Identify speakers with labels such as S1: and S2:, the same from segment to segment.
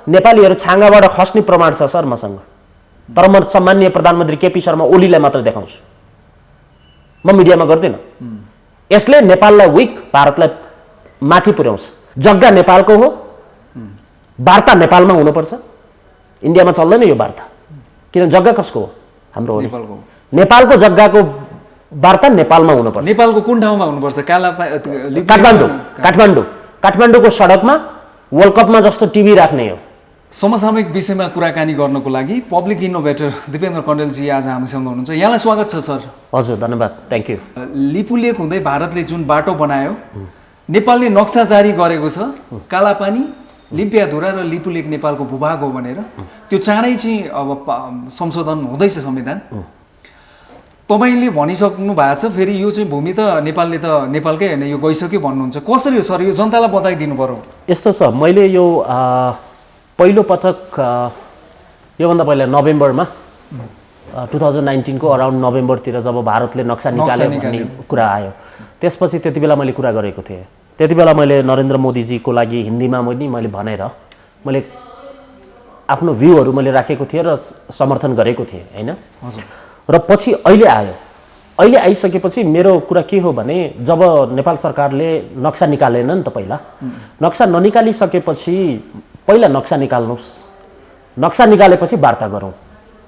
S1: नेपालीहरू छाँगाबाट खस्ने प्रमाण छ सर मसँग। तर म सम्माननीय प्रधानमन्त्री केपी शर्मा ओलीलाई मात्र देखाउँछु, म मिडियामा गर्दिनँ। यसले नेपाललाई विक, भारतलाई माथि पुर्याउँछ। जग्गा नेपालको हो, वार्ता नेपालमा हुनुपर्छ। इन्डियामा चल्दैन यो वार्ता, किन जग्गा कसको हो? हाम्रो हो। नेपालको जग्गाको वार्ता नेपालमा हुनुपर्छ।
S2: नेपालको कुन ठाउँमा हुनुपर्छ?
S1: काठमाडौँको सडकमा वर्ल्ड कपमा जस्तो टिभी राख्ने हो।
S2: समसामयिक विषयमा कुराकानी गर्नको लागि पब्लिक इनोभेटर दिपेन्द्र कण्डेलजी आज हामीसँग हुनुहुन्छ। यहाँलाई स्वागत छ सर।
S1: हजुर, धन्यवाद, थ्याङ्क यू।
S2: लिपुलेक हुँदै भारतले जुन बाटो बनायो, नेपालले नक्सा जारी गरेको छ, कालापानी, लिम्पियाधुरा र लिपुलेक नेपालको भूभाग हो भनेर। त्यो चाँडै चाहिँ अब संशोधन हुँदैछ संविधान। तपाईँले भनिसक्नु भएको छ, फेरि यो चाहिँ भूमि त नेपालले त नेपालकै होइन, यो गइसक्यो भन्नुहुन्छ। कसरी हो सर? यो जनतालाई बताइदिनु पर्यो।
S1: यस्तो छ, मैले यो पहिलो पटक योभन्दा पहिला नोभेम्बरमा 2019 को अराउन्ड नोभेम्बरतिर जब भारतले नक्सा निकाल्यो भन्ने कुरा आयो, त्यसपछि त्यति बेला मैले कुरा गरेको थिएँ। त्यति बेला मैले नरेन्द्र मोदीजीको लागि हिन्दीमा मैले भनेर मैले आफ्नो भ्यूहरू मैले राखेको थिएँ र समर्थन गरेको थिएँ, होइन? र पछि अहिले आयो। अहिले आइसकेपछि मेरो कुरा के हो भने, जब नेपाल सरकारले नक्सा निकालेन नि त, पहिला नक्सा ननिकालिसकेपछि पहिला नक्सा निकाल्नुहोस्, नक्सा निकालेपछि वार्ता गरौँ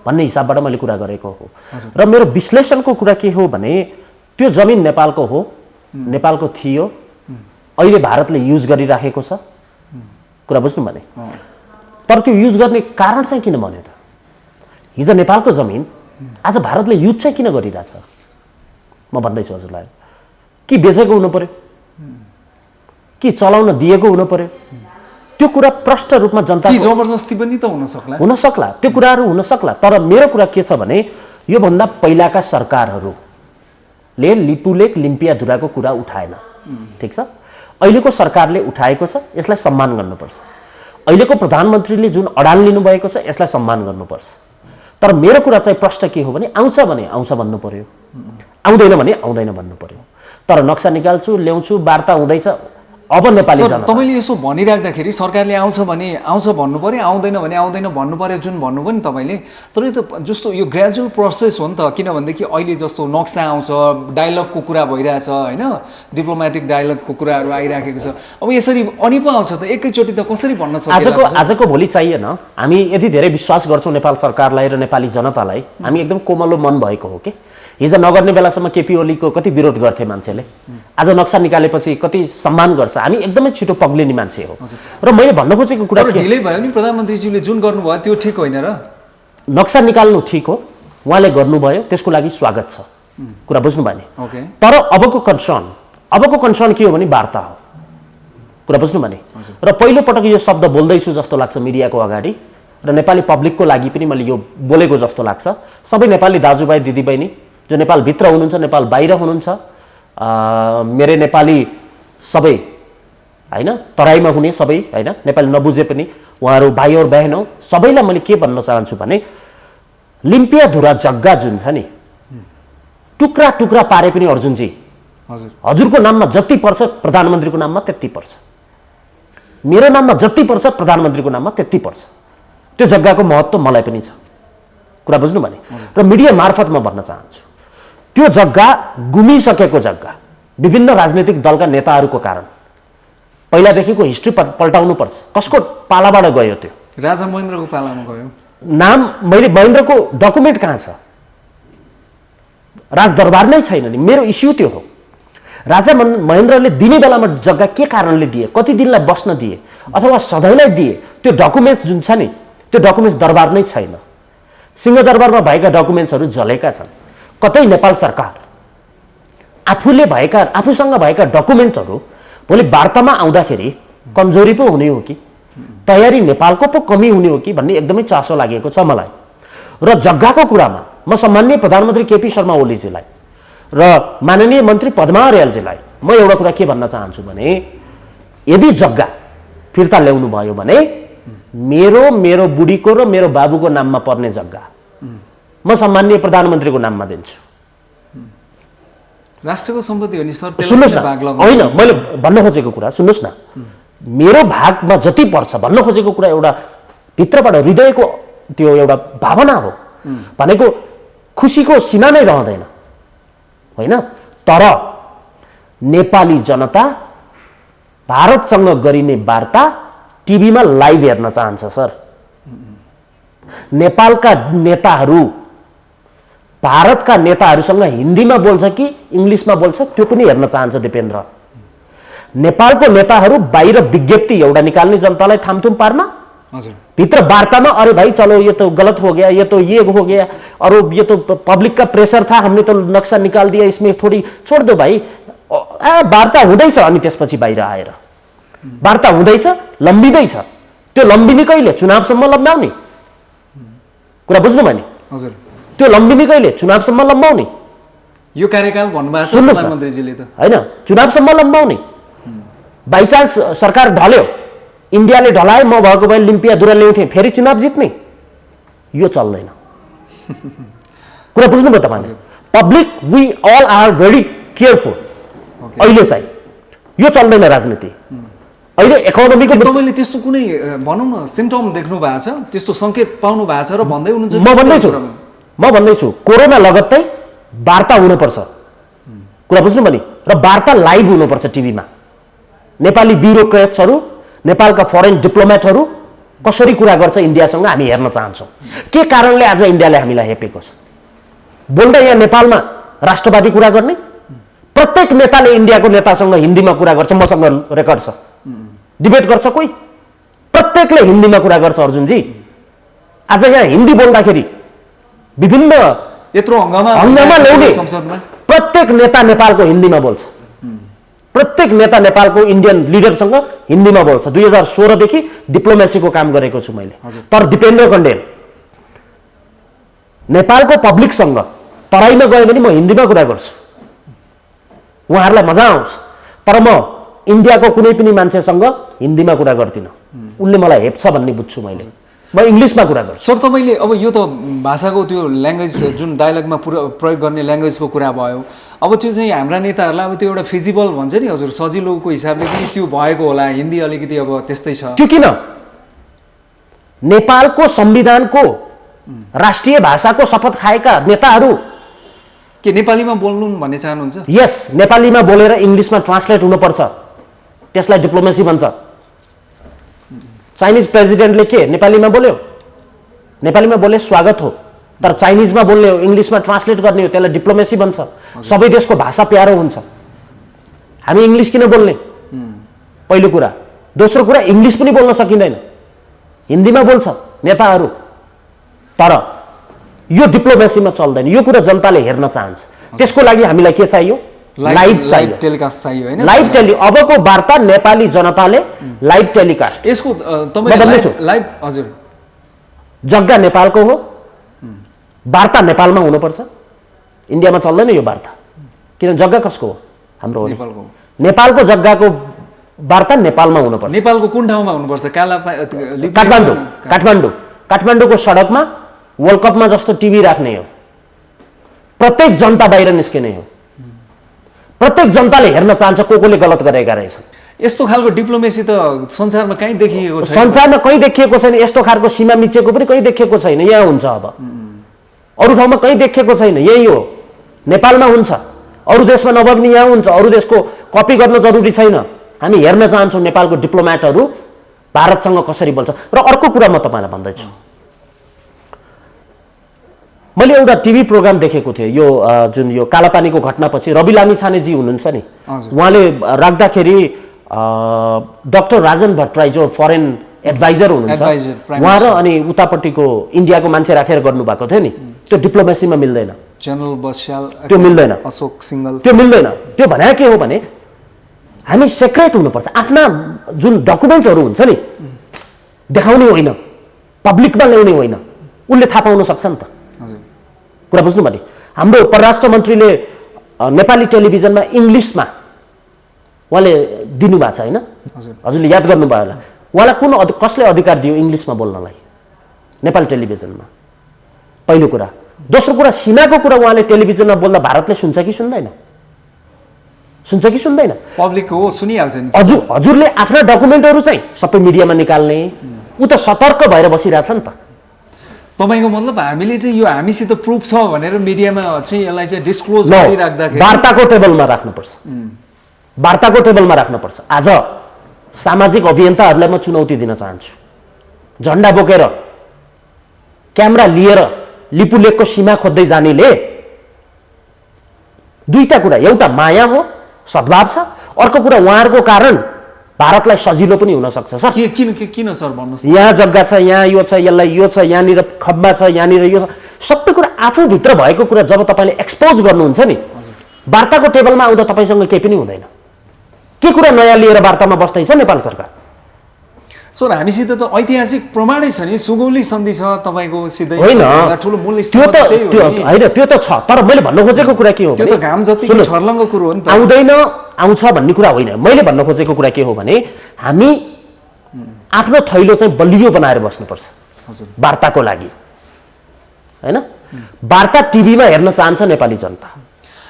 S1: भन्ने हिसाबबाट मैले कुरा गरेको हो। र मेरो विश्लेषणको कुरा के हो भने, त्यो जमिन नेपालको हो, नेपालको थियो, अहिले भारतले युज गरिराखेको छ। कुरा बुझ्नु भने? तर त्यो युज गर्ने कारण चाहिँ किन भन्यो त? हिजो नेपालको जमिन आज भारतले युज चाहिँ किन गरिरहेछ? म भन्दैछु हजुरलाई, कि बेचेको हुनु पर्यो, कि चलाउन दिएको हुनु पर्यो? त्यो कुरा प्रष्ट रूपमा जनता
S2: जबरजस्ती पनि त हुन सक्ला,
S1: त्यो कुराहरू हुन सक्ला। तर मेरो कुरा के छ भने, योभन्दा पहिलाका सरकारहरूले लिपुलेक लिम्पियाधुराको कुरा उठाएन, ठिक छ? अहिलेको सरकारले उठाएको छ, यसलाई सम्मान गर्नुपर्छ। अहिलेको प्रधानमन्त्रीले जुन अडान लिनुभएको छ, यसलाई सम्मान गर्नुपर्छ। तर मेरो कुरा चाहिँ प्रश्न के हो भने, आउँछ भने आउँछ भन्नु पर्यो, आउँदैन भने आउँदैन भन्नु पर्यो। तर नक्सा निकाल्छु, ल्याउँछु, वार्ता हुँदैछ। अब नेपाली जनता,
S2: तपाईँले यसो भनिराख्दाखेरि सरकारले आउँछ भने आउँछ भन्नु पर्यो, आउँदैन भने आउँदैन भन्नु पर्यो, जुन भन्नुभयो नि तपाईँले। तर यो त जस्तो यो ग्रेजुअल प्रोसेस हो नि त, किनभनेदेखि अहिले जस्तो नक्सा आउँछ, डायलगको कुरा भइरहेछ, होइन? डिप्लोमेटिक डायलगको कुराहरू आइराखेको छ। अब यसरी अनि पो आउँछ त, एकैचोटि त कसरी भन्न सक्छ?
S1: आजको भोलि चाहिएन। हामी यति धेरै विश्वास गर्छौँ नेपाल सरकारलाई र नेपाली जनतालाई, हामी एकदम कोमलो मन भएको हो कि। हिजो नगर्ने बेलासम्म केपी ओलीको कति विरोध गर्थे मान्छेले, आज नक्सा निकालेपछि कति सम्मान गर्छ। हामी एकदमै छिटो पग्लिने मान्छे हो। र मैले भन्न खोजेको कुरा के,
S2: ढिलै भयो नि प्रधानमन्त्रीज्यूले जुन गर्नुभयो त्यो ठिक होइन र?
S1: नक्सा निकाल्नु ठिक हो, उहाँले गर्नुभयो, त्यसको लागि स्वागत छ। कुरा बुझ्नु भयो नि? तर अबको कन्सर्न के हो भने वार्ता हो। कुरा बुझ्नु भयो नि? र पहिलो पटक यो शब्द बोल्दैछु जस्तो लाग्छ मिडियाको अगाडि, र नेपाली पब्लिकको लागि पनि मैले यो बोलेको जस्तो लाग्छ। सबै नेपाली दाजुभाइ दिदीबहिनी जो नेपालभित्र हुनुहुन्छ, नेपाल बाहिर हुनुहुन्छ, मेरै नेपाली सबै, होइन, तराईमा हुने सबै, होइन, नेपाली नबुझे पनि उहाँहरू भाइ और बहन हो, सबैलाई मैले के भन्न चाहन्छु भने, लिम्पियाधुरा जग्गा जुन छ नि, टुक्रा टुक्रा पारे पनि अर्जुनजी, हजुरको नाममा जति पर्छ प्रधानमन्त्रीको नाममा त्यति पर्छ, मेरो नाममा जति पर्छ प्रधानमन्त्रीको नाममा त्यति पर्छ। त्यो जग्गाको महत्त्व मलाई पनि छ। कुरा बुझ्नु भने? र मिडिया मार्फत म भन्न चाहन्छु, त्यो जग्गा गुमिसकेको जग्गा विभिन्न राजनीतिक दलका नेताहरूको कारण, पहिलादेखिको हिस्ट्री पल्टाउनु पर्छ। कसको पालाबाट गयो त्यो?
S2: राजा महेन्द्रको पालामा गयो।
S1: नाम मैले महेन्द्रको डकुमेन्ट कहाँ छ? राजदरबार नै छैन नि। मेरो इस्यु त्यो हो। राजा महेन्द्रले दिने बेलामा जग्गा के कारणले दिए, कति दिनलाई बस्न दिए अथवा सधैँलाई दिए, त्यो डकुमेन्ट्स जुन छ नि, त्यो डकुमेन्ट्स दरबार नै छैन। सिंहदरबारमा भएका डकुमेन्ट्सहरू जलेका छन्। कतै नेपाल सरकार आफूसँग भएका डकुमेन्टहरू भोलि वार्तामा आउँदाखेरि कमजोरी पो हुने हो कि तयारी नेपालको पो कमी हुने हो कि भन्ने एकदमै चासो लागेको छ मलाई। र जग्गाको कुरामा म सम्माननीय प्रधानमन्त्री केपी शर्मा ओलीजीलाई र माननीय मन्त्री पद्मा अर्यालजीलाई म एउटा कुरा के भन्न चाहन्छु भने, यदि जग्गा फिर्ता ल्याउनु भयो भने मेरो बुढीको र मेरो बाबुको नाममा पर्ने जग्गा म सम्माननीय प्रधानमन्त्रीको नाममा दिन्छु।
S2: राष्ट्रको सम्पत्ति हो नि सर।
S1: सुन्नुहोस् न, होइन, मैले भन्न खोजेको कुरा सुन्नुहोस् न, मेरो भागमा जति पर्छ भन्न खोजेको कुरा एउटा भित्रबाट हृदयको त्यो एउटा भावना हो भनेको खुसीको सीमा नै रहँदैन होइन। तर नेपाली जनता भारतसँग गरिने वार्ता टिभीमा लाइभ हेर्न चाहन्छ सर। नेपालका नेताहरू भारतका नेताहरूसँग हिन्दीमा बोल्छ कि इङ्ग्लिसमा बोल्छ त्यो पनि हेर्न चाहन्छ दिपेन्द्र। नेपालको नेताहरू बाहिर विज्ञप्ति एउटा निकाल्ने जनतालाई थामथुम पार्न, भित्र वार्तामा अरे भाई चलो ये तो गलत हो गया, ये तो ये हो गया, और ये तो पब्लिक का प्रेशर था, हमने तो नक्शा निकाल दिया, इसमें थोड़ी छोड़ दो भाई। वार्ता हुँदैछ अनि त्यसपछि बाहिर आएर वार्ता हुँदैछ, लम्बिँदैछ। त्यो लम्बिने कहिले? चुनावसम्म लम्ब्याउने कुरा बुझ्नुभयो नि?
S2: हजुर,
S1: त्यो लम्बिने कहिले? चुनावसम्म लम्बाउने।
S2: यो कार्यकाल भन्नुभएको छ प्रधानमन्त्रीजीले त होइन,
S1: चुनावसम्म लम्बाउने। बाइचान्स सरकार ढल्यो, इन्डियाले ढलाए, म भएको भए लिम्पियाधुरा ल्याउँथेँ, फेरि चुनाव जित्ने, यो चल्दैन। कुरा बुझ्नुभयो तपाईँले? Public we all are very careful. अहिले चाहिँ यो चल्दैन राजनीति। अहिले इकोनोमीको
S2: तपाईँले त्यस्तो कुनै भनौँ न सिम्टम देख्नु भएको छ, त्यस्तो सङ्केत पाउनु भएको छ र भन्दै हुनुहुन्छ?
S1: म भन्दैछु कोरोना लगत्तै वार्ता हुनुपर्छ। कुरा बुझ्नुभयो नि? र वार्ता लाइभ हुनुपर्छ टिभीमा। नेपाली ब्युरोक्रेट्सहरू, नेपालका फरेन डिप्लोमेटहरू कसरी कुरा गर्छ इन्डियासँग हामी हेर्न चाहन्छौँ। के कारणले आज इन्डियाले हामीलाई हेपेको छ? बोल्दै यहाँ नेपालमा राष्ट्रवादी कुरा गर्ने प्रत्येक नेताले इन्डियाको नेतासँग हिन्दीमा कुरा गर्छ, मसँग रेकर्ड छ, डिबेट गर्छ, कोही प्रत्येकले हिन्दीमा कुरा गर्छ। अर्जुनजी आज यहाँ हिन्दी बोल्दाखेरि विभिन्न
S2: यत्रो हङ्गामा
S1: ल्याउने
S2: संसदमा
S1: प्रत्येक नेता नेपालको हिन्दीमा बोल्छ। प्रत्येक नेता नेपालको इन्डियन लिडरसँग हिन्दीमा बोल्छ। 2016 देखि डिप्लोमेसीको काम गरेको छु मैले। तर दिपेन्द्र कण्डेल नेपालको पब्लिकसँग तराईमा गयो भने म हिन्दीमा कुरा गर्छु, उहाँहरूलाई मजा आउँछ। तर म इन्डियाको कुनै पनि मान्छेसँग हिन्दीमा कुरा गर्दिनँ, उनले मलाई हेप्छ भन्ने बुझ्छु मैले, म इङ्ग्लिसमा कुरा गर्छु।
S2: सर तपाईँले अब यो त भाषाको त्यो ल्याङ्ग्वेज जुन डायलगमा प्रयोग गर्ने ल्याङ्ग्वेजको कुरा भयो, अब त्यो चाहिँ हाम्रा नेताहरूलाई अब त्यो एउटा फिजिबल भन्छ नि हजुर, सजिलोको हिसाबले पनि त्यो भएको होला, हिन्दी अलिकति अब त्यस्तै छ।
S1: त्यो किन? नेपालको संविधानको राष्ट्रिय भाषाको शपथ खाएका नेताहरू
S2: के नेपालीमा बोल्नु भन्ने चाहनुहुन्छ?
S1: यस, नेपालीमा बोलेर इङ्ग्लिसमा ट्रान्सलेट हुनुपर्छ, त्यसलाई डिप्लोमेसी भन्छ। चाइनिज प्रेसिडेन्टले के नेपालीमा बोल्यो? नेपालीमा बोले स्वागत हो, तर चाइनिजमा बोल्ने हो, इङ्ग्लिसमा ट्रान्सलेट गर्ने हो, त्यसलाई डिप्लोमेसी भन्छ। सबै देशको भाषा प्यारो हुन्छ, हामी इङ्ग्लिस किन बोल्ने? पहिलो कुरा। दोस्रो कुरा, इङ्ग्लिस पनि बोल्न सकिँदैन, हिन्दीमा बोल्छ नेताहरू। तर यो डिप्लोमेसीमा चल्दैन, यो कुरा जनताले हेर्न चाहन्छ। त्यसको लागि हामीलाई के चाहियो? लाइभ चाहियो,
S2: टेलिकास्ट चाहियो हैन?
S1: लाइभ अबको वार्ता नेपाली जनताले लाइभ टेलिकास्ट।
S2: यसको तपाईले लाइभ हजुर
S1: जग्गा नेपालको हो, वार्ता नेपालमा हुनुपर्छ। इन्डियामा चल्दैन यो वार्ता, किन? जग्गा कसको हो? हाम्रो
S2: नेपालको।
S1: नेपालको जग्गाको वार्ता नेपालमा हुनुपर्छ।
S2: नेपालको कुन ठाउँमा हुनुपर्छ?
S1: काठमाडौँ। काठमाडौँको सडकमा वर्ल्ड कपमा जस्तो टिभी राख्ने हो, प्रत्येक जनता बाहिर निस्किने हो, प्रत्येक जनताले हेर्न चाहन्छ कोले गलत गरेका रहेछन्।
S2: यस्तो खालको डिप्लोमेसी त संसारमा कहीँ देखिएको छैन।
S1: संसारमा कहीँ देखिएको छैन। यस्तो खालको सीमा मिचेको पनि कहीँ देखिएको छैन। यहाँ हुन्छ, अब अरू ठाउँमा कहीँ देखिएको छैन, यही हो, नेपालमा हुन्छ। अरू देशमा नभए पनि यहाँ हुन्छ। अरू देशको कपी गर्न जरुरी छैन। हामी हेर्न चाहन्छौँ नेपालको डिप्लोमेटहरू भारतसँग कसरी बोल्छ। र अर्को कुरा म तपाईँलाई भन्दैछु, मैले एउटा टिभी प्रोग्राम देखेको थिएँ, यो जुन यो कालापानीको घटनापछि रवि लामिछानेजी हुनुहुन्छ नि, उहाँले राख्दाखेरि डाक्टर राजन भट्टराई जो फरेन एडभाइजर हुनुहुन्छ, उहाँ र अनि उतापट्टिको इन्डियाको मान्छे राखेर गर्नुभएको थियो नि, त्यो डिप्लोमेसीमा मिल्दैन।
S2: जनरल बस्याल
S1: त्यो मिल्दैन,
S2: अशोक सिंगल
S1: त्यो मिल्दैन। त्यो भने के हो भने हामी सेक्रेट हुनुपर्छ। आफ्ना जुन डकुमेन्टहरू हुन्छ नि देखाउने होइन, पब्लिकमा ल्याउने होइन, उसले थाहा पाउन सक्छ नि त। कुरा बुझ्नु भने हाम्रो परराष्ट्र मन्त्रीले नेपाली टेलिभिजनमा इङ्ग्लिसमा उहाँले दिनुभएको छ होइन? हजुरले याद गर्नुभयो होला। उहाँलाई कुन कसले अधिकार दियो इङ्ग्लिसमा बोल्नलाई नेपाली टेलिभिजनमा? पहिलो कुरा। दोस्रो कुरा, सीमाको कुरा उहाँले टेलिभिजनमा बोल्दा भारतले सुन्छ कि सुन्दैन? सुन्छ कि सुन्दैन?
S2: पब्लिक हो, सुनिहाल्छ नि।
S1: हजुरले आफ्ना डकुमेन्टहरू चाहिँ सबै मिडियामा निकाल्ने, ऊ त सतर्क भएर बसिरहेछ नि त।
S2: तपाईँको मतलब हामीले चाहिँ यो हामीसित प्रुफ छ भनेर मिडियामा चाहिँ यसलाई चाहिँ डिस्क्लोज
S1: No,
S2: गरिराख्दाखेरि
S1: वार्ताको टेबलमा राख्नुपर्छ, वार्ताको टेबलमा राख्नुपर्छ। आज सामाजिक अभियन्ताहरूलाई म चुनौती दिन चाहन्छु, झन्डा बोकेर क्यामेरा लिएर लिपुलेकको सीमा खोज्दै जानेले दुईटा कुरा, एउटा माया हो, सद्भाव छ, अर्को कुरा उहाँहरूको कारण भारतलाई सजिलो पनि हुन सक्छ सर।
S2: किन सर भन्नुहोस्।
S1: यहाँ जग्गा छ, यहाँ यो छ, यसलाई यो छ, यहाँनिर खम्बा छ, यहाँनिर यो छ, सबै कुरा आफूभित्र भएको कुरा जब तपाईँले एक्सपोज गर्नुहुन्छ नि, वार्ताको टेबलमा आउँदा तपाईँसँग केही पनि हुँदैन। के कुरा नयाँ लिएर वार्तामा बस्दैछ नेपाल सरकार?
S2: सर हामीसित त ऐतिहासिक प्रमाणै छ नि, सुगौली सन्धि छ तपाईँको सिधै,
S1: होइन
S2: ठुलो मूल्य
S1: त्यो त होइन, त्यो त छ, तर मैले भन्न खोजेको कुरा के हो
S2: त्यो त घाम जति छर्लङ्ग कुरो हो नि त।
S1: आउँदैन आउँछ भन्ने कुरा होइन, मैले भन्न खोजेको कुरा के हो भने हामी आफ्नो थैलो चाहिँ बलियो बनाएर बस्नुपर्छ वार्ताको लागि, होइन? वार्ता टिभीमा हेर्न चाहन्छ नेपाली जनता।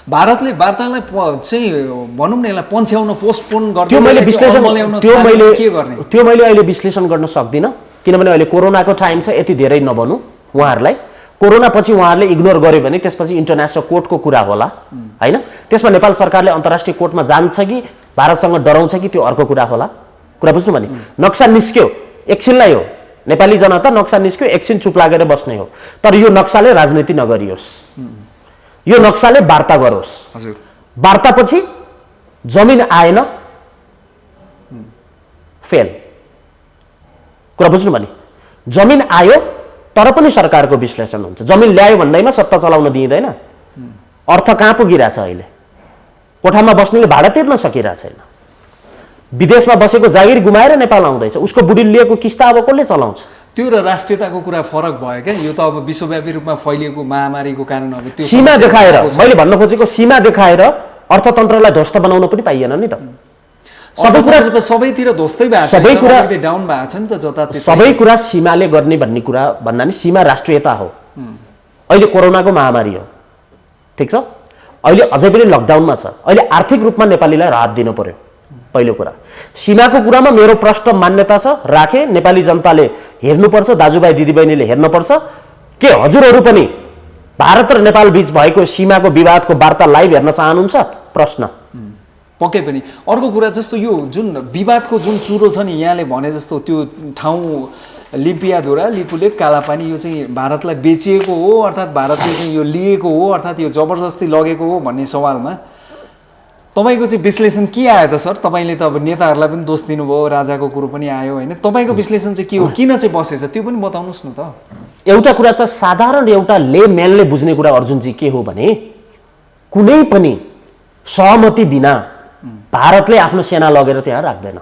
S2: भारतले वार्तालाई चाहिँ भनौँ न यसलाई पन्छ्याउन पोस्टपोन गर्दै
S1: त्यो मैले विश्लेषण
S2: के गर्ने
S1: त्यो मैले अहिले विश्लेषण गर्न सक्दिनँ, किनभने अहिले कोरोनाको टाइम छ, यति धेरै नभनौँ उहाँहरूलाई। कोरोना पछि उहाँहरूले इग्नोर गर्यो भने त्यसपछि इन्टरनेसनल कोर्टको कुरा होला, होइन? त्यसमा नेपाल सरकारले अन्तर्राष्ट्रिय कोर्टमा जान्छ कि भारतसँग डराउँछ कि त्यो अर्को कुरा होला। कुरा बुझ्नु भने नक्सा निस्क्यो एकछिनलाई हो, नेपाली जनता नक्सा निस्क्यो एकछिन चुप लागेर बस्ने हो, तर यो नक्साले राजनीति नगरियोस्, यो नक्साले वार्ता गरोस्। वार्तापछि जमिन आएन फेल। कुरा बुझ्नु भने जमिन आयो तर पनि सरकारको विश्लेषण हुन्छ। जमिन ल्यायो भन्दैमा सत्ता चलाउन दिइँदैन। अर्थ कहाँ पुगिरहेछ अहिले? कोठामा बस्नेले भाडा तिर्न सकिरहेको छैन, विदेशमा बसेको जागिर गुमाएर नेपाल आउँदैछ, उसको बुढी लिएको किस्ता अब कसले चलाउँछ?
S2: त्यो र राष्ट्रियताको कुरा फरक भयो क्या। यो त अब विश्वव्यापी रूपमा फैलिएको महामारीको कारण अब त्यो
S1: सीमा देखाएर, मैले भन्न खोजेको सीमा देखाएर अर्थतन्त्रलाई ध्वस्त बनाउन पनि पाइएन नि त।
S2: सबै कुरा त सबैतिर ध्वस्तै भएको छ,
S1: सबै कुरा
S2: डाउन भएको छ नि त जता त्यतै।
S1: सबै कुरा सीमाले गर्ने भन्ने कुरा भन्दा नि सीमा राष्ट्रियता हो। अहिले कोरोनाको महामारी हो, ठिक छ, अहिले अझै पनि लकडाउनमा छ, अहिले आर्थिक रूपमा नेपालीलाई राहत दिनु पर्यो। पहिलो कुरा सीमाको कुरामा मेरो प्रष्ट मान्यता छ, राखे नेपाली जनताले हेर्नुपर्छ, दाजुभाइ दिदीबहिनीले हेर्नुपर्छ के हजुरहरू पनि भारत र नेपाल बीच भएको सीमाको विवादको वार्ता लाइभ हेर्न चाहनुहुन्छ? प्रश्न
S2: पक्कै पनि। अर्को कुरा जस्तो यो जुन विवादको जुन चुरो छ नि, यहाँले भने जस्तो त्यो ठाउँ लिम्पियाधुरा लिपुलेक कालापानी यो चाहिँ भारतलाई बेचिएको हो, अर्थात् भारतले चाहिँ यो लिएको हो, अर्थात् यो जबरजस्ती लगेको हो भन्ने सवालमा तपाईँको चाहिँ विश्लेषण के आयो त सर? तपाईँले त अब नेताहरूलाई पनि दोष दिनुभयो, राजाको कुरो पनि आयो, होइन? तपाईँको विश्लेषण चाहिँ के हो, किन चाहिँ बसेछ त्यो पनि बताउनुहोस् न त।
S1: एउटा कुरा छ साधारण, एउटा लेम्यानले बुझ्ने कुरा अर्जुनजी के हो भने कुनै पनि सहमति बिना भारतले आफ्नो सेना लगेर त्यहाँ राख्दैन।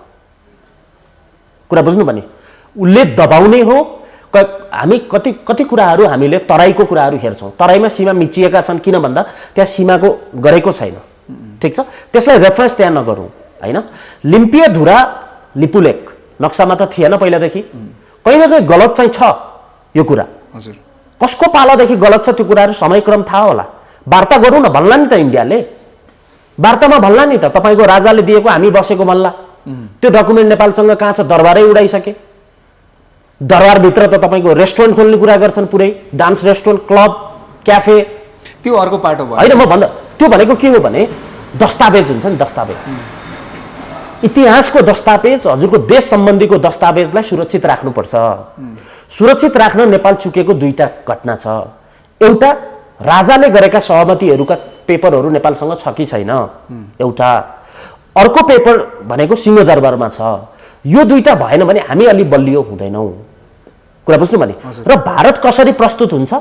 S1: कुरा बुझ्नु भने उसले दबाउने हो। हामी कति कति कुराहरू हामीले तराईको कुराहरू हेर्छौँ, तराईमा सीमा मिचिएका छन् किन भन्दा त्यहाँ सीमाको गरेको छैन, ठिक छ, त्यसलाई रेफरेन्स त्यहाँ नगरौँ, होइन? लिम्पियाधुरा लिपुलेक नक्सामा त थिएन पहिलादेखि, कहीँ न कहीँ गलत चाहिँ छ यो कुरा।
S2: हजुर,
S1: कसको पालादेखि गलत छ त्यो कुराहरू समयक्रम थाहा होला। वार्ता गरौँ न भन्ला नि त, इन्डियाले वार्तामा भन्ला नि त, तपाईँको राजाले दिएको हामी बसेको भन्ला। त्यो डकुमेन्ट नेपालसँग कहाँ छ? दरबारै उडाइसके। दरबारभित्र त तपाईँको रेस्टुरेन्ट खोल्ने कुरा गर्छन्, पुरै डान्स रेस्टुरेन्ट, क्लब, क्याफे।
S2: त्यो अर्को पाटो भयो,
S1: होइन? म भन्दा त्यो भनेको के हो भने दस्तावेज हुन्छ नि, दस्तावेज, इतिहासको दस्तावेज, हजुरको देश सम्बन्धीको दस्तावेजलाई सुरक्षित राख्नुपर्छ। सुरक्षित राख्न नेपाल चुकेको दुईटा घटना छ। एउटा राजाले गरेका सहमतिहरूका पेपरहरू नेपालसँग छ कि छैन, एउटा। अर्को पेपर भनेको सिंहदरबारमा छ। यो दुईटा भएन भने हामी अलि बलियो हुँदैनौँ। कुरा बुझ्नु भने र भारत कसरी प्रस्तुत हुन्छ,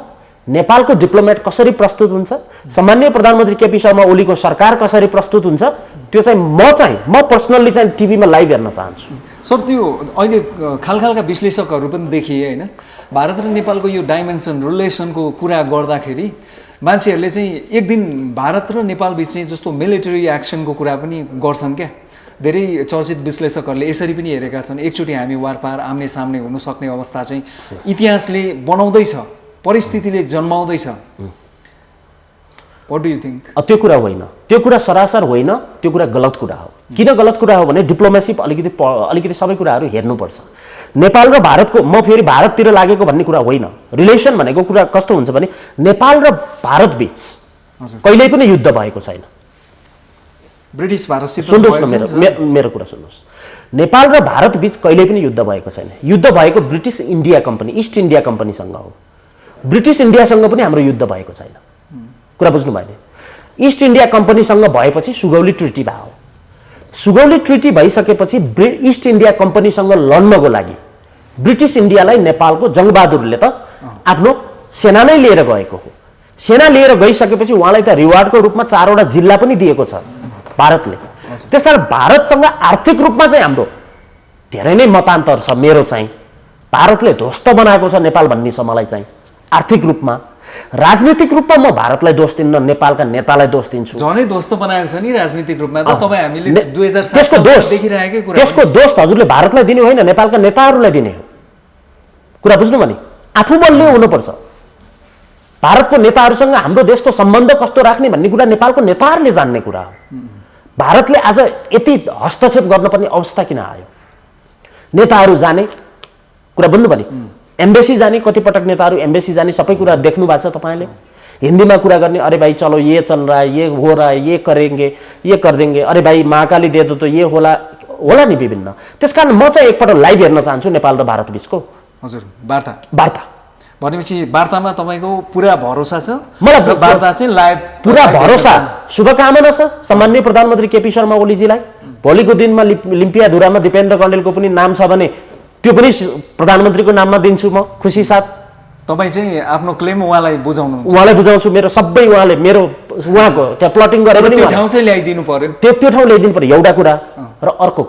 S1: नेपालको डिप्लोमेट कसरी प्रस्तुत हुन्छ, सामान्य प्रधानमन्त्री केपी शर्मा ओलीको सरकार कसरी प्रस्तुत हुन्छ, त्यो चाहिँ म पर्सनल्ली चाहिँ टिभीमा लाइभ हेर्न चाहन्छु।
S2: सर त्यो अहिले खालखालका विश्लेषकहरू पनि देखिए, होइन? भारत र नेपालको यो डाइमेन्सन रिलेसनको कुरा गर्दाखेरि मान्छेहरूले चाहिँ एक दिन भारत र नेपाल बिच चाहिँ जस्तो मिलिटरी एक्सनको कुरा पनि गर्छन् क्या। धेरै चर्चित विश्लेषकहरूले यसरी पनि हेरेका छन्, एकचोटि हामी वारपार आम्ने सामने हुन सक्ने अवस्था चाहिँ इतिहासले बनाउँदैछ, परिस्थितिले जन्माउँदैछ। What do you think?
S1: त्यो कुरा होइन, त्यो कुरा सरासर होइन, त्यो कुरा गलत कुरा हो। किन गलत कुरा हो भने डिप्लोमेसी अलिकति सबै कुराहरू हेर्नुपर्छ। नेपाल र भारतको म फेरि भारततिर लागेको भन्ने कुरा होइन। रिलेसन भनेको कुरा कस्तो हुन्छ भने नेपाल र भारत बीच कहिल्यै पनि युद्ध भएको छैन।
S2: ब्रिटिश भारतसित
S1: सुन्नुहोस् न, मेरो कुरा सुन्नुहोस्। नेपाल र भारत बीच कहिल्यै पनि युद्ध भएको छैन। युद्ध भएको British India Company, East India कम्पनीसँग हो। ब्रिटिस इन्डियासँग पनि हाम्रो युद्ध भएको छैन। कुरा बुझ्नु भएन? इस्ट इन्डिया कम्पनीसँग भएपछि सुगौली ट्रिटी भयो। सुगौली ट्रिटी भइसकेपछि इस्ट इन्डिया कम्पनीसँग लड्नको लागि ब्रिटिस इन्डियालाई नेपालको जङ्गबहादुरले त आफ्नो सेना नै लिएर गएको हो। सेना लिएर गइसकेपछि उहाँलाई त रिवार्डको रूपमा 4 वटा जिल्ला पनि दिएको छ भारतले। त्यसकारण भारतसँग आर्थिक रूपमा चाहिँ हाम्रो धेरै नै मतान्तर छ। मेरो चाहिँ भारतले ध्वस्त बनाएको छ नेपाल भन्ने छ मलाई चाहिँ आर्थिक रूपमा। राजनीतिक रूपमा म भारतलाई दोष दिन्न, नेपालका नेतालाई दोष दिन्छु।
S2: झनै ध्वस्त बनाएको छ नि राजनीतिक रूपमा त। तपाईँ हामीले 2007
S1: त्यसको दोष
S2: देखिरहेकै कुरा,
S1: त्यसको दोष हजुरले भारतलाई दिने होइन, नेपालका नेताहरूलाई दिने हो। कुरा बुझ्नु भने आफू बलियो हुनुपर्छ। भारतको नेताहरूसँग हाम्रो देशको सम्बन्ध कस्तो राख्ने भन्ने कुरा नेपालको नेताहरूले जान्ने कुरा हो। भारतले आज यति हस्तक्षेप गर्नुपर्ने अवस्था किन आयो? नेताहरू जाने कुरा बुझ्नु भने एम्बेसी जाने, कतिपटक नेताहरू एम्बेसी जाने, सबै कुरा देख्नु भएको छ तपाईँले। हिन्दीमा कुरा गर्ने, अरे भाई चलो ये चल रहा है, ये हो रहा है, ये करेंगे, ये कर देंगे, अरे भाई महाकाली दे दो तो ये होला नि विभिन्न। त्यसकारण म चाहिँ एकपल्ट लाइभ हेर्न चाहन्छु नेपाल र भारत बीचको।
S2: हजुर, वार्ता
S1: भनेपछि
S2: वार्तामा तपाईँको पुरा भरोसा छ?
S1: मलाई
S2: वार्ता चाहिँ लाइभ
S1: पुरा भरोसा, शुभकामना छ सम्माननीय प्रधानमन्त्री केपी शर्मा ओलीजीलाई। भोलिको दिनमा लिम्पियाधुरामा दिपेन्द्र कण्डेलको पनि नाम छ भने त्यो पनि प्रधानमन्त्रीको नाममा दिन्छु म खुसी साथ।
S2: तपाईँ चाहिँ आफ्नो क्लेम उहाँलाई बुझाउनुहुन्छ?
S1: उहाँलाई बुझाउँछु। मेरो सबै उहाँले उहाँको त्यहाँ प्लटिङ गरेर पनि
S2: त्यो ठाउँ चाहिँ ल्याइदिनु पर्यो। त्यो
S1: ठाउँ ल्याइदिनु पर्यो, एउटा कुरा। र अर्को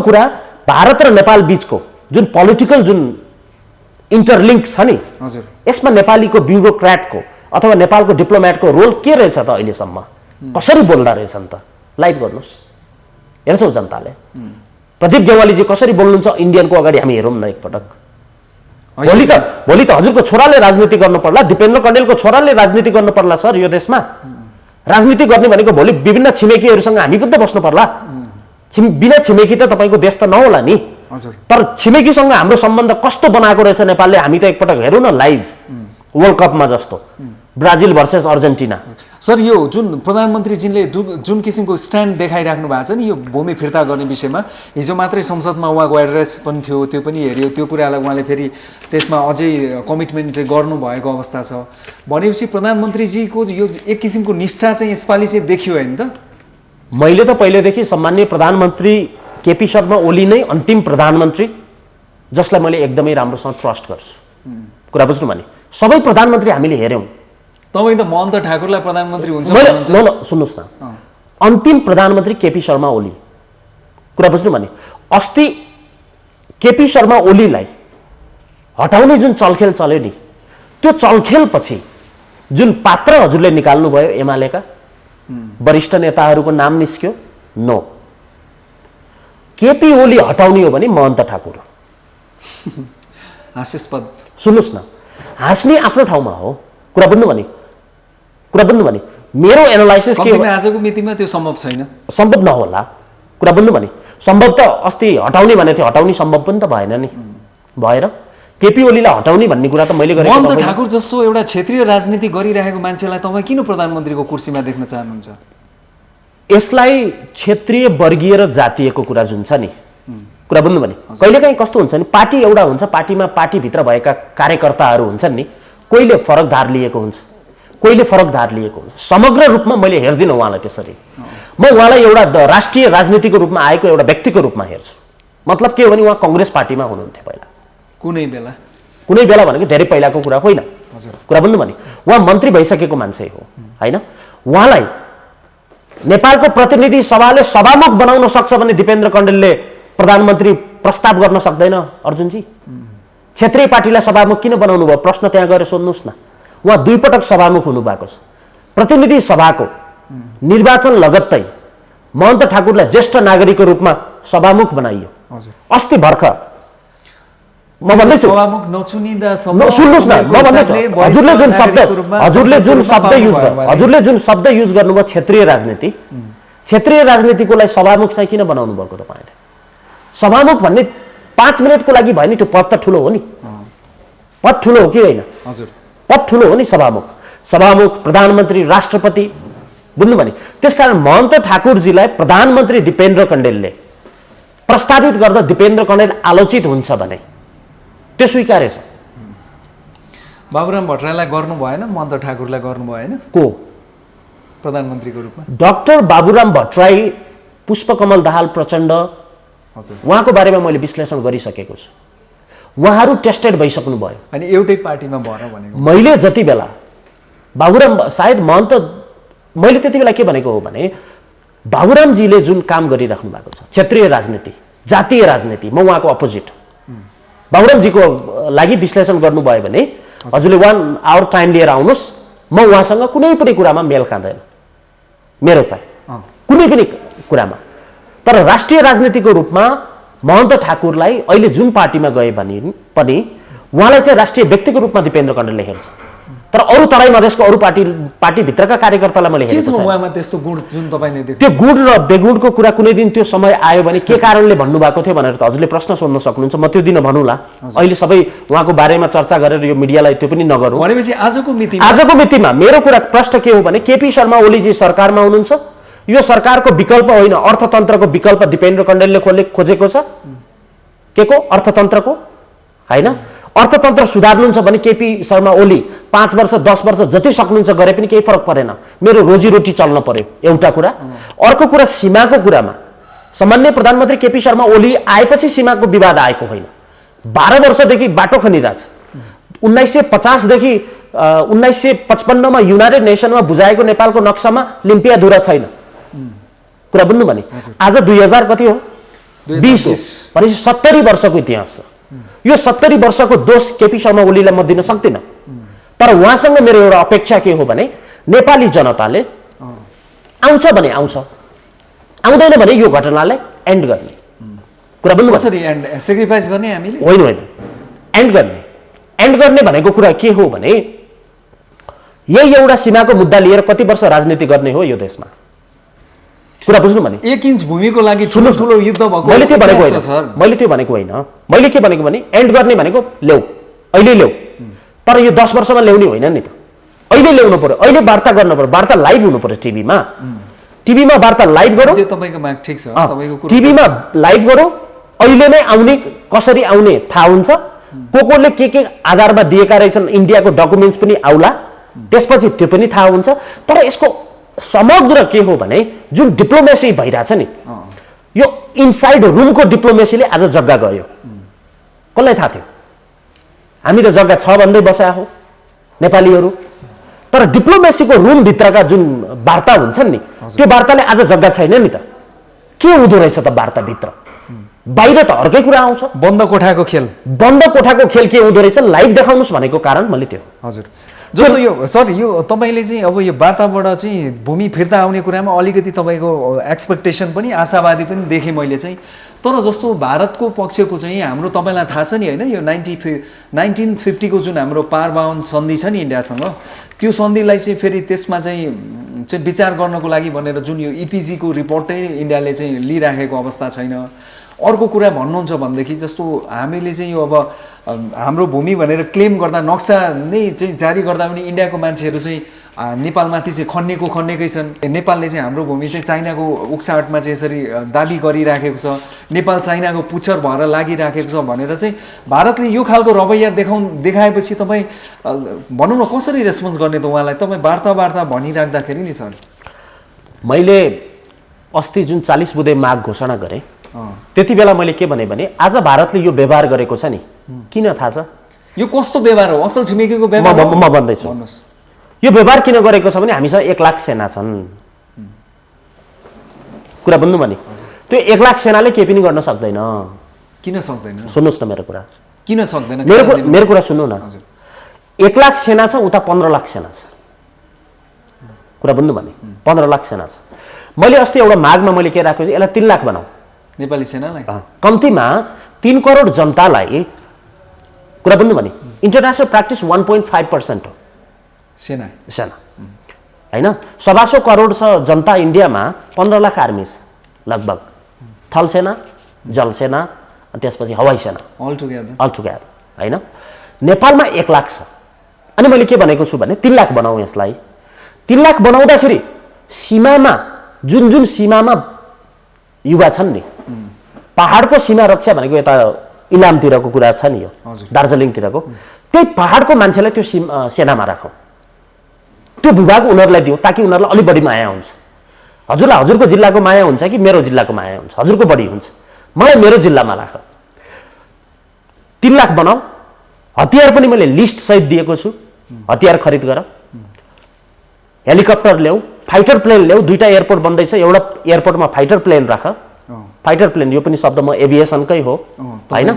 S1: कुरा भारत र नेपाल बीचको जुन पोलिटिकल जुन इन्टरलिङ्क छ नि,
S2: हजुर, यसमा
S1: नेपालीको ब्युरोक्र्याटको अथवा नेपालको डिप्लोमेटको रोल के रहेछ त अहिलेसम्म? कसरी बोल्दा रहेछन् त? लाइभ गर्नुहोस्, हेर्छौ जनताले। प्रदीप गेवालीजी कसरी बोल्नुहुन्छ इन्डियनको अगाडि हामी हेरौँ न एकपटक। भोलि त हजुरको छोराले राजनीति गर्नु पर्ला, दिपेन्द्र कण्डेलको छोराले राजनीति गर्नु पर्ला सर। यो देशमा राजनीति गर्ने भनेको भोलि विभिन्न छिमेकीहरूसँग हामी पनि त बस्नु पर्ला। बिना छिमेकी त तपाईँको देश त नहोला नि। तर छिमेकीसँग हाम्रो सम्बन्ध कस्तो बनाएको रहेछ नेपालले, हामी त एकपटक हेरौँ न लाइभ। वर्ल्ड कपमा जस्तो ब्राजिल भर्सेस अर्जेन्टिना।
S2: सर, यो जुन प्रधानमन्त्रीजीले जुन किसिमको स्ट्यान्ड देखाइराख्नु भएको छ नि यो भूमि फिर्ता गर्ने विषयमा, हिजो मात्रै संसदमा उहाँको एड्रेस पनि थियो, त्यो पनि हेऱ्यो। त्यो कुरालाई उहाँले फेरि त्यसमा अझै कमिटमेन्ट चाहिँ गर्नुभएको अवस्था छ भनेपछि प्रधानमन्त्रीजीको यो एक किसिमको निष्ठा चाहिँ यसपालि चाहिँ देखियो होइन त?
S1: मैले त पहिलेदेखि सम्माननीय प्रधानमन्त्री केपी शर्मा ओली नै अन्तिम प्रधानमन्त्री जसलाई मैले एकदमै राम्रोसँग ट्रस्ट गर्छु। कुरा बुझ्नु भने सबै प्रधानमन्त्री हामीले हेऱ्यौँ।
S2: तपाईँ त महन्त ठाकुरलाई प्रधानमन्त्री हुन्छ
S1: सुन्नुहोस् न, अन्तिम प्रधानमन्त्री केपी शर्मा ओली। कुरा बुझ्नु भने अस्ति केपी शर्मा ओलीलाई हटाउने जुन चलखेल चल्यो नि, त्यो चलखेल पछि जुन पात्र हजुरले निकाल्नुभयो एमालेका वरिष्ठ नेताहरूको नाम निस्क्यो। नो, केपी ओली हटाउने हो भने महन्त ठाकुर।
S2: हास्यास्पद।
S1: सुन्नुहोस् न, हाँस्ने आफ्नो ठाउँमा हो। कुरा बुझ्नु भने मेरो एनालाइसिस के हो,
S2: आजको मितिमा त्यो सम्भव छैन,
S1: सम्भव नहोला। कुरा बुझ्नु भने सम्भव त अस्ति हटाउने भने थियो, हटाउने सम्भव पनि त भएन नि। भएर केपी ओलीलाई हटाउने भन्ने कुरा त मैले गरेको।
S2: महन्त ठाकुर जस्तो एउटा क्षेत्रीय राजनीति गरिरहेको मान्छेलाई तपाईँ किन प्रधानमन्त्रीको कुर्सीमा देख्न चाहनुहुन्छ?
S1: यसलाई क्षेत्रीय वर्गीय र जातीयको कुरा जुन छ नि, कुरा बुझ्नु भने कहिलेकाहीँ कस्तो हुन्छ नि, पार्टी एउटा हुन्छ, पार्टीमा पार्टीभित्र भएका कार्यकर्ताहरू हुन्छन् नि, कोहीले फरक धार लिएको हुन्छ, कोहीले फरक धार लिएको हुन्छ। समग्र रूपमा मैले हेर्दिनँ उहाँलाई त्यसरी। म उहाँलाई एउटा राष्ट्रिय राजनीतिको रूपमा आएको एउटा व्यक्तिको रूपमा हेर्छु। मतलब के हो भने उहाँ कङ्ग्रेस पार्टीमा हुनुहुन्थ्यो पहिला, कुनै बेला भनेको धेरै पहिलाको कुरा होइन। कुरा बुझ्नु भने उहाँ मन्त्री भइसकेको मान्छे हो होइन। उहाँलाई नेपालको प्रतिनिधि सभाले सभामुख बनाउन सक्छ भने दिपेन्द्र कण्डेलले प्रधानमन्त्री प्रस्ताव गर्न सक्दैन अर्जुनजी? क्षेत्रीय पार्टीलाई सभामुख किन बनाउनु भयो? प्रश्न त्यहाँ गएर सोध्नुहोस् न। उहाँ 2 पटक सभामुख हुनुभएको छ। प्रतिनिधि सभाको निर्वाचन लगत्तै महन्त ठाकुरलाई ज्येष्ठ नागरिकको रूपमा सभामुख बनाइयो। अस्ति भर्खर म भन्दैछु, सुन्नुहोस् न, म भन्दैछु हजुरले जुन शब्द युज गर्नुभयो क्षेत्रीय राजनीति, क्षेत्रीय राजनीतिकोलाई सभामुख चाहिँ किन बनाउनु भएको तपाईँले? सभामुख भन्ने 5 मिनटको लागि भयो नि त्यो पद त ठुलो हो नि, पद ठुलो हो कि होइन?
S2: हजुर,
S1: पद ठुलो हो नि, सभामुख प्रधानमन्त्री राष्ट्रपति, बुझ्नुभयो नि? त्यसकारण महन्त ठाकुरजीलाई प्रधानमन्त्री दिपेन्द्र कण्डेलले प्रस्तावित गर्दा दिपेन्द्र कण्डेल आलोचित हुन्छ भने त्यो स्वीकार्य छ।
S2: बाबुराम भट्टराईलाई गर्नु भएन, महन्त ठाकुरलाई गर्नु भएन
S1: को?
S2: प्रधानमन्त्रीको रूपमा?
S1: डाक्टर बाबुराम भट्टराई, पुष्पकमल दाहाल प्रचण्ड,
S2: हजुर,
S1: उहाँको बारेमा मैले विश्लेषण गरिसकेको छु। उहाँहरू टेस्टेड भइसक्नु भयो।
S2: अनि एउटै पार्टीमा भएर भनेको
S1: मैले जति बेला बाबुराम सायद महन्त, मैले त्यति बेला के भनेको हो भने बाबुरामजीले जुन काम गरिराख्नु भएको छ क्षेत्रीय राजनीति, जातीय राजनीति, म उहाँको अपोजिट। बाबुरामजीको लागि विश्लेषण गर्नुभयो भने हजुरले 1 आवर टाइम लिएर आउनुहोस्, म उहाँसँग कुनै पनि कुरामा मेल खाँदैन मेरो चाहिँ, कुनै पनि कुरामा। तर राष्ट्रिय राजनीतिको रूपमा महन्त ठाकुरलाई अहिले जुन पार्टीमा गए भने पनि उहाँलाई चाहिँ राष्ट्रिय व्यक्तिको रूपमा दिपेन्द्र कण्डेलले हेर्छ। तर अरू तराई मधेसको अरू पार्टीभित्रका कार्यकर्तालाई मैले हेरेको छैन।
S2: उहाँमा त्यस्तो गुण जुन तपाईँले देख्नु,
S1: त्यो गुण र बेगुणको कुरा कुनै दिन त्यो समय आयो भने के कारणले भन्नुभएको थियो भनेर त हजुरले प्रश्न सोध्न सक्नुहुन्छ, म त्यो दिन भनौँला। अहिले सबै उहाँको बारेमा चर्चा गरेर यो मिडियालाई त्यो पनि नगरौँ।
S2: भनेपछि आजको
S1: मितिमा मेरो कुरा प्रश्न के हो भने केपी शर्मा ओलीजी सरकारमा हुनुहुन्छ, यो सरकारको विकल्प होइन, अर्थतन्त्रको विकल्प दिपेन्द्र कण्डेलले खोजेको छ। के को? अर्थतन्त्रको होइन। अर्थतन्त्र सुधार्नुहुन्छ भने केपी शर्मा ओली 5 वर्ष 10 वर्ष जति सक्नुहुन्छ गरे पनि केही फरक परेन, मेरो रोजीरोटी चल्न पर्यो, एउटा कुरा। अर्को कुरा सीमाको कुरामा सामान्य प्रधानमन्त्री केपी शर्मा ओली आएपछि सीमाको विवाद आएको होइन। 12 वर्षदेखि बाटो खनिरहेछ। 1950 देखि 1955 मा युनाइटेड नेसनमा बुझाएको नेपालको नक्सामा लिम्पियाधुरा छैन। कुरा बुझ्नु भने आज 2000 कति हो? 20 हो। भनेपछि 70 वर्षको इतिहास छ। यो 70 वर्षको दोष केपी शर्मा ओलीलाई म दिन सक्दिनँ। तर उहाँसँग मेरो एउटा अपेक्षा के हो भने नेपाली जनताले आउँछ भने आउँछ, आउँदैन भने यो घटनालाई एन्ड गर्ने। कुरा बुझ्नु?
S2: कसरी एन्ड? सेक्रिफाइस गर्ने हामीले?
S1: होइन, एन्ड गर्ने। एन्ड गर्ने भनेको कुरा के हो भने यही एउटा सीमाको मुद्दा लिएर कति वर्ष राजनीति गर्ने हो यो देशमा? कुरा बुझ्नु भने
S2: 1 इन्च भूमिको लागि ठुलो युद्ध भएको
S1: मैले त्यो भनेको होइन। मैले के भनेको भने एन्ड गर्ने भनेको ल्याऊ, अहिले ल्याऊ। तर यो 10 वर्षमा ल्याउने होइन नि त, अहिले ल्याउनु पर्यो, अहिले वार्ता गर्नु पर्यो, वार्ता लाइभ हुनु पर्यो। टिभीमा वार्ता लाइभ गरौँ।
S2: त्यो तपाईँको माग ठिक छ, तपाईँको कुरा
S1: टिभीमा लाइभ गरौँ। अहिले नै आउने, कसरी आउने थाहा हुन्छ, कोले के आधारमा दिएका रहेछन्, इन्डियाको डकुमेन्ट्स पनि आउला, त्यसपछि त्यो पनि थाहा हुन्छ। तर यसको समग्र के हो भने जुन डिप्लोमेसी भइरहेछ नि, यो इनसाइड रुमको डिप्लोमेसीले आज जग्गा गयो। कसलाई थाहा थियो? हामी त जग्गा छ भन्दै बसेका हो नेपालीहरू। तर डिप्लोमेसीको रुमभित्रका जुन वार्ता हुन्छन् नि, त्यो वार्ताले आज जग्गा छैन नि त। के हुँदो रहेछ त वार्ताभित्र? बाहिर त अर्कै कुरा आउँछ।
S2: बन्द कोठाको खेल
S1: के हुँदो रहेछ लाइभ देखाउनुहोस् भनेको कारण मैले त्यो।
S2: हजुर, जस्तो यो तपाईँले चाहिँ अब यो वार्ताबाट चाहिँ भूमि फिर्ता आउने कुरामा अलिकति तपाईँको एक्सपेक्टेसन पनि, आशावादी पनि देखेँ मैले चाहिँ। तर जस्तो भारतको पक्षको चाहिँ हाम्रो, तपाईँलाई थाहा छ नि होइन, यो 1950 को जुन हाम्रो पारबाउन सन्धि छ नि इन्डियासँग, त्यो सन्धिलाई चाहिँ फेरि त्यसमा चाहिँ विचार गर्नको लागि भनेर जुन यो इपिजी को रिपोर्टै इन्डियाले चाहिँ लिइराखेको अवस्था छैन। अर्को कुरा भन्नुहुन्छ भनेदेखि जस्तो हामीले चाहिँ यो अब हाम्रो भूमि भनेर क्लेम गर्दा, नक्सा नै चाहिँ जारी गर्दा पनि इन्डियाको मान्छेहरू चाहिँ नेपालमाथि चाहिँ खन्नेकै छन्। नेपालले चाहिँ हाम्रो भूमि चाहिँ चाइनाको उक्साहटमा चाहिँ यसरी दाबी गरिराखेको छ, नेपाल चाइनाको पुच्छर भएर लागिराखेको छ भनेर चाहिँ भारतले यो खालको रवैया देखाएपछि तपाईँ भनौँ न कसरी रेस्पोन्स गर्ने त उहाँलाई? तपाईँ वार्ता भनिराख्दाखेरि नि सर,
S1: मैले अस्ति जुन 40 बुँदे माग घोषणा गरेँ त्यति बेला मैले के भने आज भारतले यो व्यवहार गरेको छ नि, किन थाहा छ?
S2: यो कस्तो व्यवहार हो? असल छिमेकीको व्यवहार हो?
S1: म भन्दैछु। यो व्यवहार किन गरेको छ भने हामीसँग 1 लाख सेना छन्। कुरा बुझ्नु भने त्यो 1 लाख सेनाले केही पनि गर्न सक्दैन।
S2: किन सक्दैन?
S1: सुन्नुहोस् न मेरो कुरा।
S2: किन सक्दैन?
S1: मेरो कुरा सुन्नु न। 1 लाख सेना छ, उता 15 लाख सेना छ। कुरा बुझ्नु भने 15 लाख सेना छ। मैले अस्ति एउटा मागमा मैले के राखेको छु, यसलाई 3 लाख बनाऊ
S2: नेपाली सेनालाई।
S1: कम्तीमा 3 करोड जनतालाई, कुरा बुझ्नु भने इन्टरनेसनल प्र्याक्टिस 1.5% हो सेना होइन। 125 करोड छ जनता इन्डियामा, 15 लाख आर्मी छ लगभग। थल सेना, जल सेना, अनि त्यसपछि हवाई सेना
S2: अल टुगेदर
S1: होइन। नेपालमा 1 लाख छ। अनि मैले के भनेको छु भने 3 लाख बनाऊ यसलाई। 3 लाख बनाउँदाखेरि सीमामा जुन सीमामा युवा छन् नि, पहाडको सीमा रक्षा भनेको यता इलामतिरको कुरा छ नि, यो दार्जिलिङतिरको, त्यही पहाडको मान्छेलाई त्यो सेनामा राखौँ, त्यो विभाग उनीहरूलाई दिउँ ताकि उनीहरूलाई अलि बढी माया हुन्छ। हजुरलाई हजुरको जिल्लाको माया हुन्छ कि मेरो जिल्लाको माया हुन्छ? हजुरको बढी हुन्छ। मलाई मेरो जिल्लामा राख। 3 लाख बनाऊ। हतियार पनि मैले लिस्ट सहित दिएको छु, हतियार खरिद गर, हेलिकप्टर ल्याऊ, फाइटर प्लेन ल्याऊ। 2टा एयरपोर्ट बन्दैछ, एउटा एयरपोर्टमा फाइटर प्लेन राख। फाइटर प्लेन, यो पनि शब्द म एभिएसनकै हो होइन,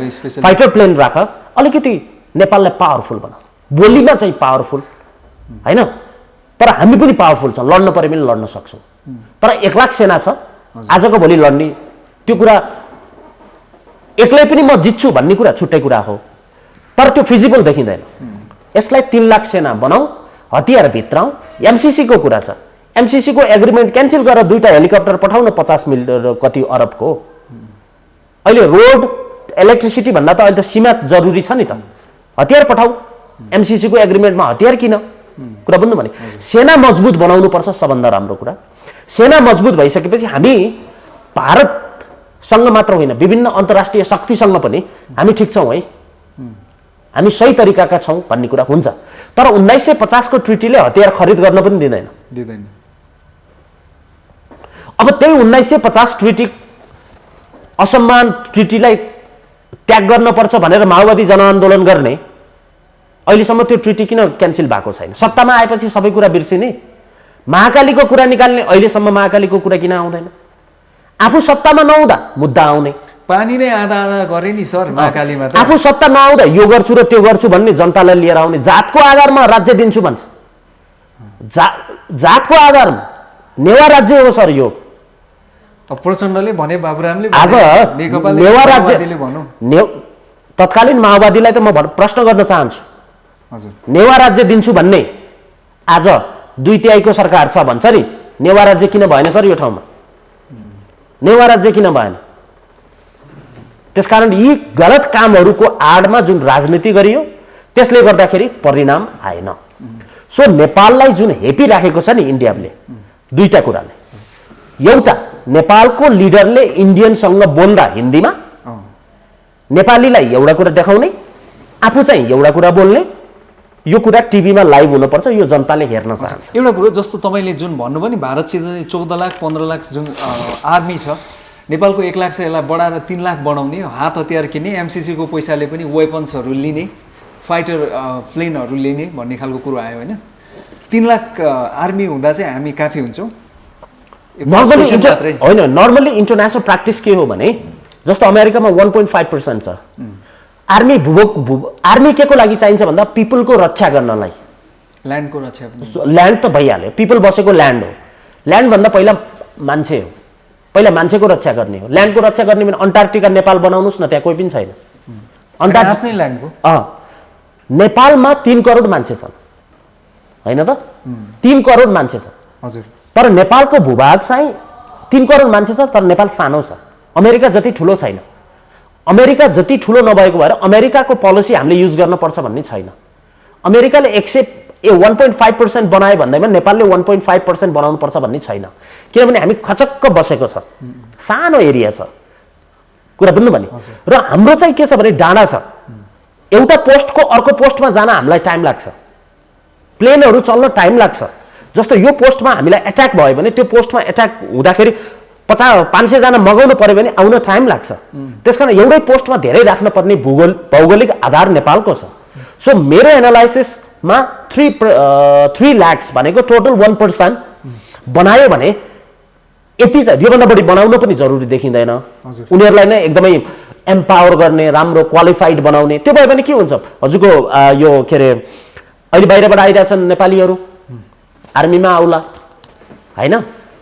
S1: फाइटर प्लेन राख। अलिकति नेपाललाई पावरफुल बना, बोलीमा चाहिँ पावरफुल होइन, तर हामी पनि पावरफुल छौँ, लड्न पऱ्यो भने लड्न सक्छौँ। तर 1 लाख सेना छ, आजको भोलि लड्ने त्यो कुरा एक्लै पनि म जित्छु भन्ने कुरा छुट्टै कुरा हो, तर त्यो फिजिबल देखिँदैन। यसलाई 3 लाख सेना बनाऊ, हतियार भित्राउँ। एमसीसी को कुरा छ, एमसीसी को एग्रिमेन्ट क्यान्सल गरेर 2टा हेलिकप्टर पठाउन 50 मिलियन कति अरबको। अहिले रोड इलेक्ट्रिसिटी भन्दा त अहिले त सीमा जरुरी छ नि त, हतियार पठाऊ। एमसीसी को एग्रिमेन्टमा हतियार किन? कुरा बुझ्नु भने सेना मजबुत बनाउनु पर्छ, सबभन्दा राम्रो कुरा। सेना मजबुत भइसकेपछि हामी भारतसँग मात्र होइन, विभिन्न अन्तर्राष्ट्रिय शक्तिसँग पनि हामी ठिक छौँ है, हामी सही तरिकाका छौँ भन्ने कुरा हुन्छ। तर 1950 को ट्रिटीले हतियार खरिद गर्न पनि दिँदैन। अब त्यही 1950 ट्रिटी असम्मान ट्रिटीलाई त्याग गर्नुपर्छ भनेर माओवादी जनआन्दोलन गर्ने, अहिलेसम्म त्यो ट्रिटी किन क्यान्सल भएको छैन? सत्तामा आएपछि सबै कुरा बिर्सिने, महाकालीको कुरा निकाल्ने, अहिलेसम्म महाकालीको कुरा किन आउँदैन? आफू सत्तामा नहुँदा मुद्दा आउने।
S2: पानी नै आधा आधा गरे नि सर महाकालीमा त।
S1: आफू सत्ता नआउँदा यो गर्छु र त्यो गर्छु भन्ने जनतालाई लिएर आउने, जातको आधारमा राज्य दिन्छु भन्छ। जातको आधारमा नेवा राज्य हो सर यो।
S2: प्रचण्डले भने, बाबुरामले
S1: आज नेवा राज्य तत्कालीन माओवादीलाई त म प्रश्न गर्न चाहन्छु, नेवा राज्य दिन्छु भन्ने आज 2/3 सरकार छ भन्छ नि, नेवा राज्य किन भएन सर यो ठाउँमा? नेवा राज्य किन भएन? त्यसकारण यी गलत कामहरूको आडमा जुन राजनीति गरियो त्यसले गर्दाखेरि परिणाम आएन। सो नेपाललाई जुन हेपी राखेको छ नि इन्डियाले, 2टा कुराले। एउटा, नेपालको लिडरले इन्डियनसँग बोल्दा हिन्दीमा नेपालीलाई एउटा कुरा देखाउने, आफू चाहिँ एउटा कुरा बोल्ने, यो कुरा टिभीमा लाइभ हुनुपर्छ, यो जनताले हेर्न चाहन्छ।
S2: एउटा कुरो जस्तो तपाईँले जुन भन्नुभयो नि, भारतसित 14 लाख 15 लाख जुन आर्मी छ, नेपालको 1 लाख छ, यसलाई बढाएर 3 लाख बनाउने, हात हतियार किन्ने, एमसीसी को पैसाले पनि वेपन्सहरू लिने, फाइटर प्लेनहरू लिने भन्ने खालको कुरो आयो होइन। 3 लाख आर्मी हुँदा चाहिँ हामी काफी हुन्छौँ
S1: होइन? नर्मली इन्टरनेसनल प्र्याक्टिस के हो भने, जस्तो अमेरिकामा 1.5% छ आर्मी। आर्मी के को लागि चाहिन्छ भन्दा पिपलको रक्षा गर्नलाई,
S2: ल्यान्डको रक्षा।
S1: ल्यान्ड त भइहाल्यो, पिपल बसेको ल्यान्ड हो। ल्यान्डभन्दा पहिला मान्छे हो, पहिला मान्छेको रक्षा गर्ने हो। ल्यान्डको रक्षा गर्ने भने अन्टार्क्टिका नेपाल बनाउनुहोस् न, त्यहाँ कोही पनि छैन।
S2: आफ्नै ल्यान्डको।
S1: नेपालमा 3 करोड मान्छे छन् होइन त? 3 करोड मान्छे छ
S2: हजुर।
S1: तर नेपालको भूभाग चाहिँ 3 करोड मान्छे छ, तर नेपाल सानो छ, अमेरिका जति ठुलो छैन। अमेरिका जति ठुलो नभएको भएर अमेरिकाको पोलिसी हामीले युज गर्नुपर्छ भन्ने छैन। अमेरिकाले 1.5% बनायो भन्दैमा नेपालले 1.5% बनाउनुपर्छ भन्ने छैन, किनभने हामी खचक्क बसेको छ, सानो एरिया छ, कुरा बुझ्नु भने। र हाम्रो चाहिँ के छ भने डाँडा छ, एउटा पोस्टको अर्को पोस्टमा जान हामीलाई टाइम लाग्छ, प्लेनहरू चल्न टाइम लाग्छ। जस्तो यो पोस्टमा हामीलाई एट्याक भयो भने त्यो पोस्टमा एट्याक हुँदाखेरि 500 जना मगाउनु पर्यो भने आउन टाइम लाग्छ। त्यसकारण एउटै पोस्टमा धेरै राख्न पर्ने भौगोलिक आधार नेपालको छ। सो मेरो एनालाइसिसमा 3 लाख भनेको टोटल 1% बनायो भने यति चाहिँ, योभन्दा बढी बनाउन पनि जरुरी देखिँदैन। उनीहरूलाई नै एकदमै एम्पावर गर्ने, राम्रो क्वालिफाइड बनाउने, त्यो भयो भने के हुन्छ? हजुरको यो के अरे अहिले बाहिरबाट आइरहेछन् नेपालीहरू, आर्मीमा आउला होइन?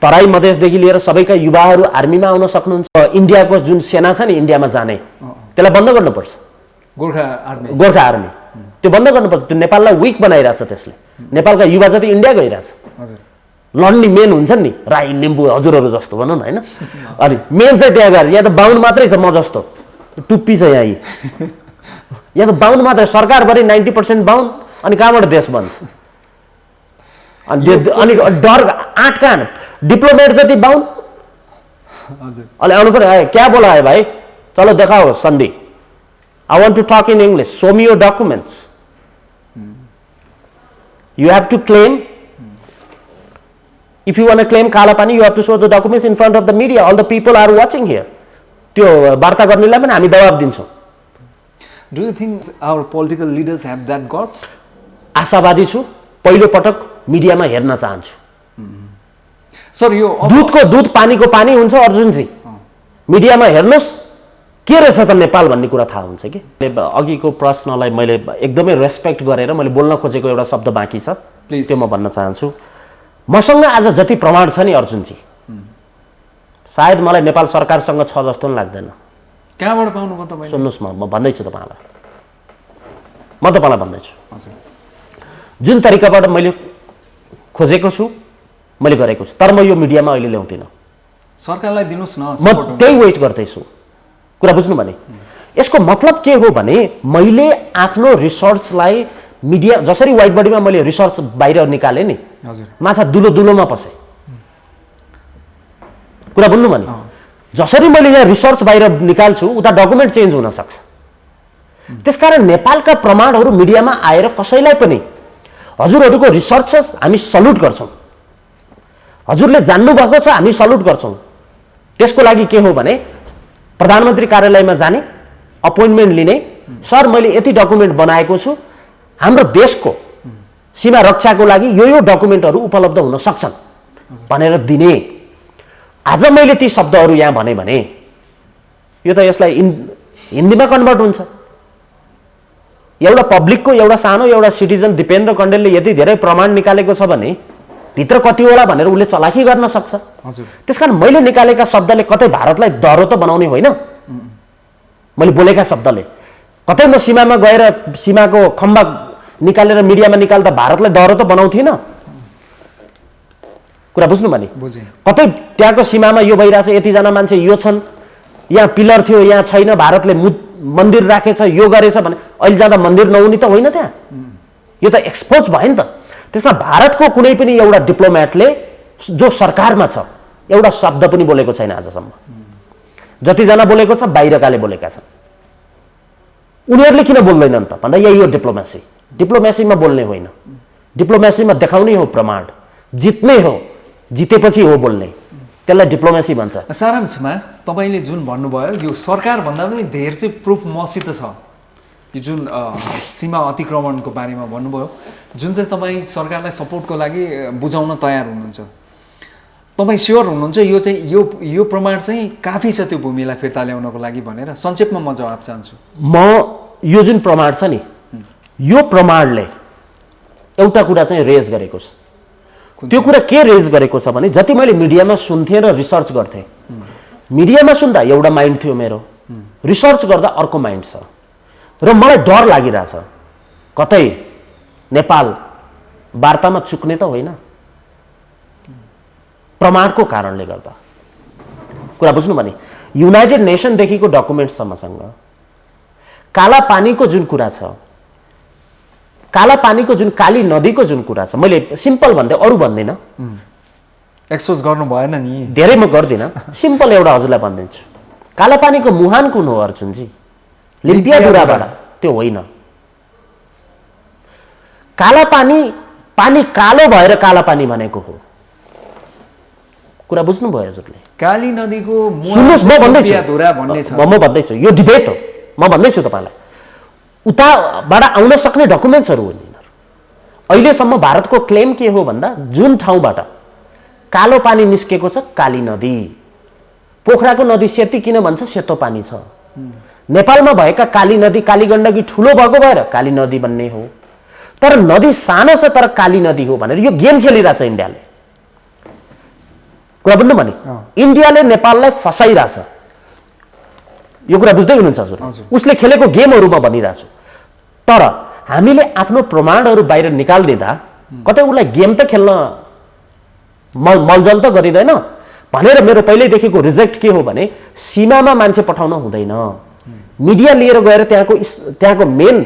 S1: तराई मधेसदेखि लिएर सबैका युवाहरू आर्मीमा आउन सक्नुहुन्छ। इन्डियाको जुन सेना छ नि इन्डियामा जाने, त्यसलाई बन्द गर्नुपर्छ।
S2: गोर्खा
S1: आर्मी त्यो बन्द गर्नुपर्छ। त्यो नेपाललाई विक बनाइरहेछ, त्यसले नेपालका युवा जति इन्डिया गइरहेछ। लड्ने मेन हुन्छ नि, राई लिम्बू हजुरहरू जस्तो भनौँ न होइन? अनि मेन चाहिँ त्यहाँ गएर, यहाँ त बाहुन मात्रै छ म जस्तो, टुप्पी चाहिँ यहाँ त बाहुन मात्र सरकारभरि 90% बाहुन अनि कहाँबाट देश बन्छ अनि डर आँट कहाँ डिप्लोमेट जति बाहुन अहिले आउनु पर्यो क्या बोला है भाइ चलो देखाओ सन्धि I want to talk in English show me your documents you have to claim if you want claim Kalapani you have to show the documents in front of the media all the people are watching here त्यो वार्ता गर्नेलाई पनि हामी दबाब दिन्छौँ
S2: do you think our political leaders have that guts
S1: आशावादी छु पहिलो पटक मिडियामा हेर्न चाहन्छु
S2: सर यो
S1: दुधको दुध पानीको पानी हुन्छ अर्जुनजी मिडियामा हेर्नुहोस् के रहेछ त नेपाल भन्ने कुरा थाहा हुन्छ कि अघिको प्रश्नलाई मैले एकदमै रेस्पेक्ट गरेर मैले बोल्न खोजेको एउटा शब्द बाँकी छ त्यो म भन्न चाहन्छु मसँग आज जति प्रमाण छ नि अर्जुनजी सायद मलाई नेपाल सरकारसँग छ जस्तो पनि लाग्दैन
S2: कहाँबाट पाउनुभयो तपाईँ
S1: सुन्नुहोस् म भन्दैछु तपाईँलाई म तपाईँलाई भन्दैछु जुन तरिकाबाट मैले खोजेको छु मैले गरेको छु तर म यो मिडियामा अहिले ल्याउँदिनँ
S2: सरकारलाई दिनुहोस् न
S1: म त्यही वेट गर्दैछु कुरा बुझ्नु भने यसको मतलब के हो भने मैले आफ्नो रिसर्चलाई मिडिया जसरी वाइट बडीमा मैले रिसर्च बाहिर निकालेँ नि माछा दुलो दुलोमा पसे कुरा बुझ्नु भने जसरी मैले यहाँ रिसर्च बाहिर निकाल्छु उता डकुमेन्ट चेन्ज हुन सक्छ त्यसकारण नेपालका प्रमाणहरू मिडियामा आएर कसैलाई पनि हजुरहरूको रिसर्च हामी सल्युट गर्छौँ हजुरले जान्नु भएको छ हामी सल्युट गर्छौँ त्यसको लागि के हो भने प्रधानमन्त्री कार्यालयमा जाने अपोइन्टमेन्ट लिने सर मैले यति डकुमेन्ट बनाएको छु हाम्रो देशको सीमा रक्षाको लागि यो डकुमेन्टहरू उपलब्ध हुन सक्छन् भनेर दिने आज मैले ती शब्दहरू यहाँ भने यो त यसलाई हिन्दीमा कन्भर्ट हुन्छ एउटा पब्लिकको एउटा सानो एउटा सिटिजन दिपेन्द्र कण्डेलले यति धेरै प्रमाण निकालेको छ भने भित्र कति होला भनेर उसले चलाखी गर्न सक्छ त्यसकारण मैले निकालेका शब्दले कतै भारतलाई डह्रो त बनाउने होइन मैले बोलेका शब्दले कतै म सीमामा गएर सीमाको खम्बा निकालेर मिडियामा निकाल्दा भारतलाई डह्रो त बनाउँथिन कुरा बुझ्नु भने कतै त्यहाँको सीमामा यो भइरहेछ यतिजना मान्छे यो छन् यहाँ पिलर थियो यहाँ छैन भारतले मन्दिर राखेछ यो गरेछ भने अहिले जाँदा मन्दिर नहुने त होइन त्यहाँ यो त एक्सपोज भयो नि त त्यसमा भारतको कुनै पनि एउटा डिप्लोमेटले जो सरकारमा छ एउटा शब्द पनि बोलेको छैन आजसम्म जतिजना बोलेको छ बाहिरकाले बोलेका छन् उनीहरूले किन बोल्दैनन् त भन्दा यही हो डिप्लोमेसीमा बोल्ने होइन डिप्लोमेसीमा देखाउने हो प्रमाण जित्ने हो जितेपछि हो बोल्ने त्यसलाई डिप्लोमेसी भन्छ
S2: सारांशमा तपाईँले जुन भन्नुभयो यो सरकार भन्दा पनि धेर चाहिँ प्रुफ मसित छ यो जुन सीमा अतिक्रमणको बारेमा भन्नुभयो जुन चाहिँ तपाईँ सरकारलाई सपोर्टको लागि बुझाउन तयार हुनुहुन्छ तपाईँ स्योर हुनुहुन्छ यो चाहिँ यो प्रमाण चाहिँ काफी छ त्यो भूमिलाई फिर्ता ल्याउनको लागि भनेर संक्षेपमा म जवाब चाहन्छु
S1: म यो जुन प्रमाण छ नि यो प्रमाणले एउटा कुरा चाहिँ रेज गरेको छ त्यो कुरा के रेज गरेको छ भने जति मैले मिडियामा सुन्थेँ र रिसर्च गर्थेँ मिडियामा सुन्दा एउटा माइन्ड थियो मेरो रिसर्च गर्दा अर्को माइन्ड छ र मलाई डर लागिरहेछ कतै नेपाल वार्तामा चुक्ने त होइन प्रमाणको कारणले गर्दा कुरा बुझ्नु भने युनाइटेड नेसनदेखिको डकुमेन्ट छ मसँग काला पानीको जुन कुरा छ काला पानीको जुन काली नदीको जुन कुरा छ मैले सिम्पल भन्दै अरू भन्दिनँ
S2: एक्सपोज गर्नु भएन नि
S1: धेरै म गर्दिनँ सिम्पल एउटा हजुरलाई भनिदिन्छु काला पानीको मुहान कुन हो अर्जुनजी लिम्पियाधुराबाट त्यो होइन काला पानी पानी कालो भएर काला पानी भनेको हो कुरा बुझ्नुभयो हजुरले
S2: काली नदीको
S1: सुन्नुहोस् म भन्दैछु यो डिबेट हो म भन्दैछु तपाईँलाई उताबाट आउन सक्ने डकुमेन्ट्सहरू हुन् यिनीहरू अहिलेसम्म भारतको क्लेम के हो भन्दा जुन ठाउँबाट कालो पानी निस्केको छ काली नदी पोखराको नदी सेती किन भन्छ सेतो पानी छ नेपालमा भएका काली नदी काली गण्डकी ठुलो भएको भएर काली नदी बन्ने हो तर नदी सानो छ तर काली नदी हो भनेर यो गेम खेलिरहेछ इन्डियाले कुरा बुझ्नु भने इन्डियाले नेपाललाई फसाइरहेछ यो कुरा बुझ्दै हुनुहुन्छ हजुर उसले खेलेको गेमहरूमा भनिरहेको छु तर हामीले आफ्नो प्रमाणहरू बाहिर निकाल्दिँदा कतै उसलाई गेम त खेल्न मलजल त गरिँदैन भनेर मेरो पहिल्यैदेखिको रिजेक्ट के हो भने सीमामा मान्छे पठाउन हुँदैन मिडिया लिएर गएर त्यहाँको मेन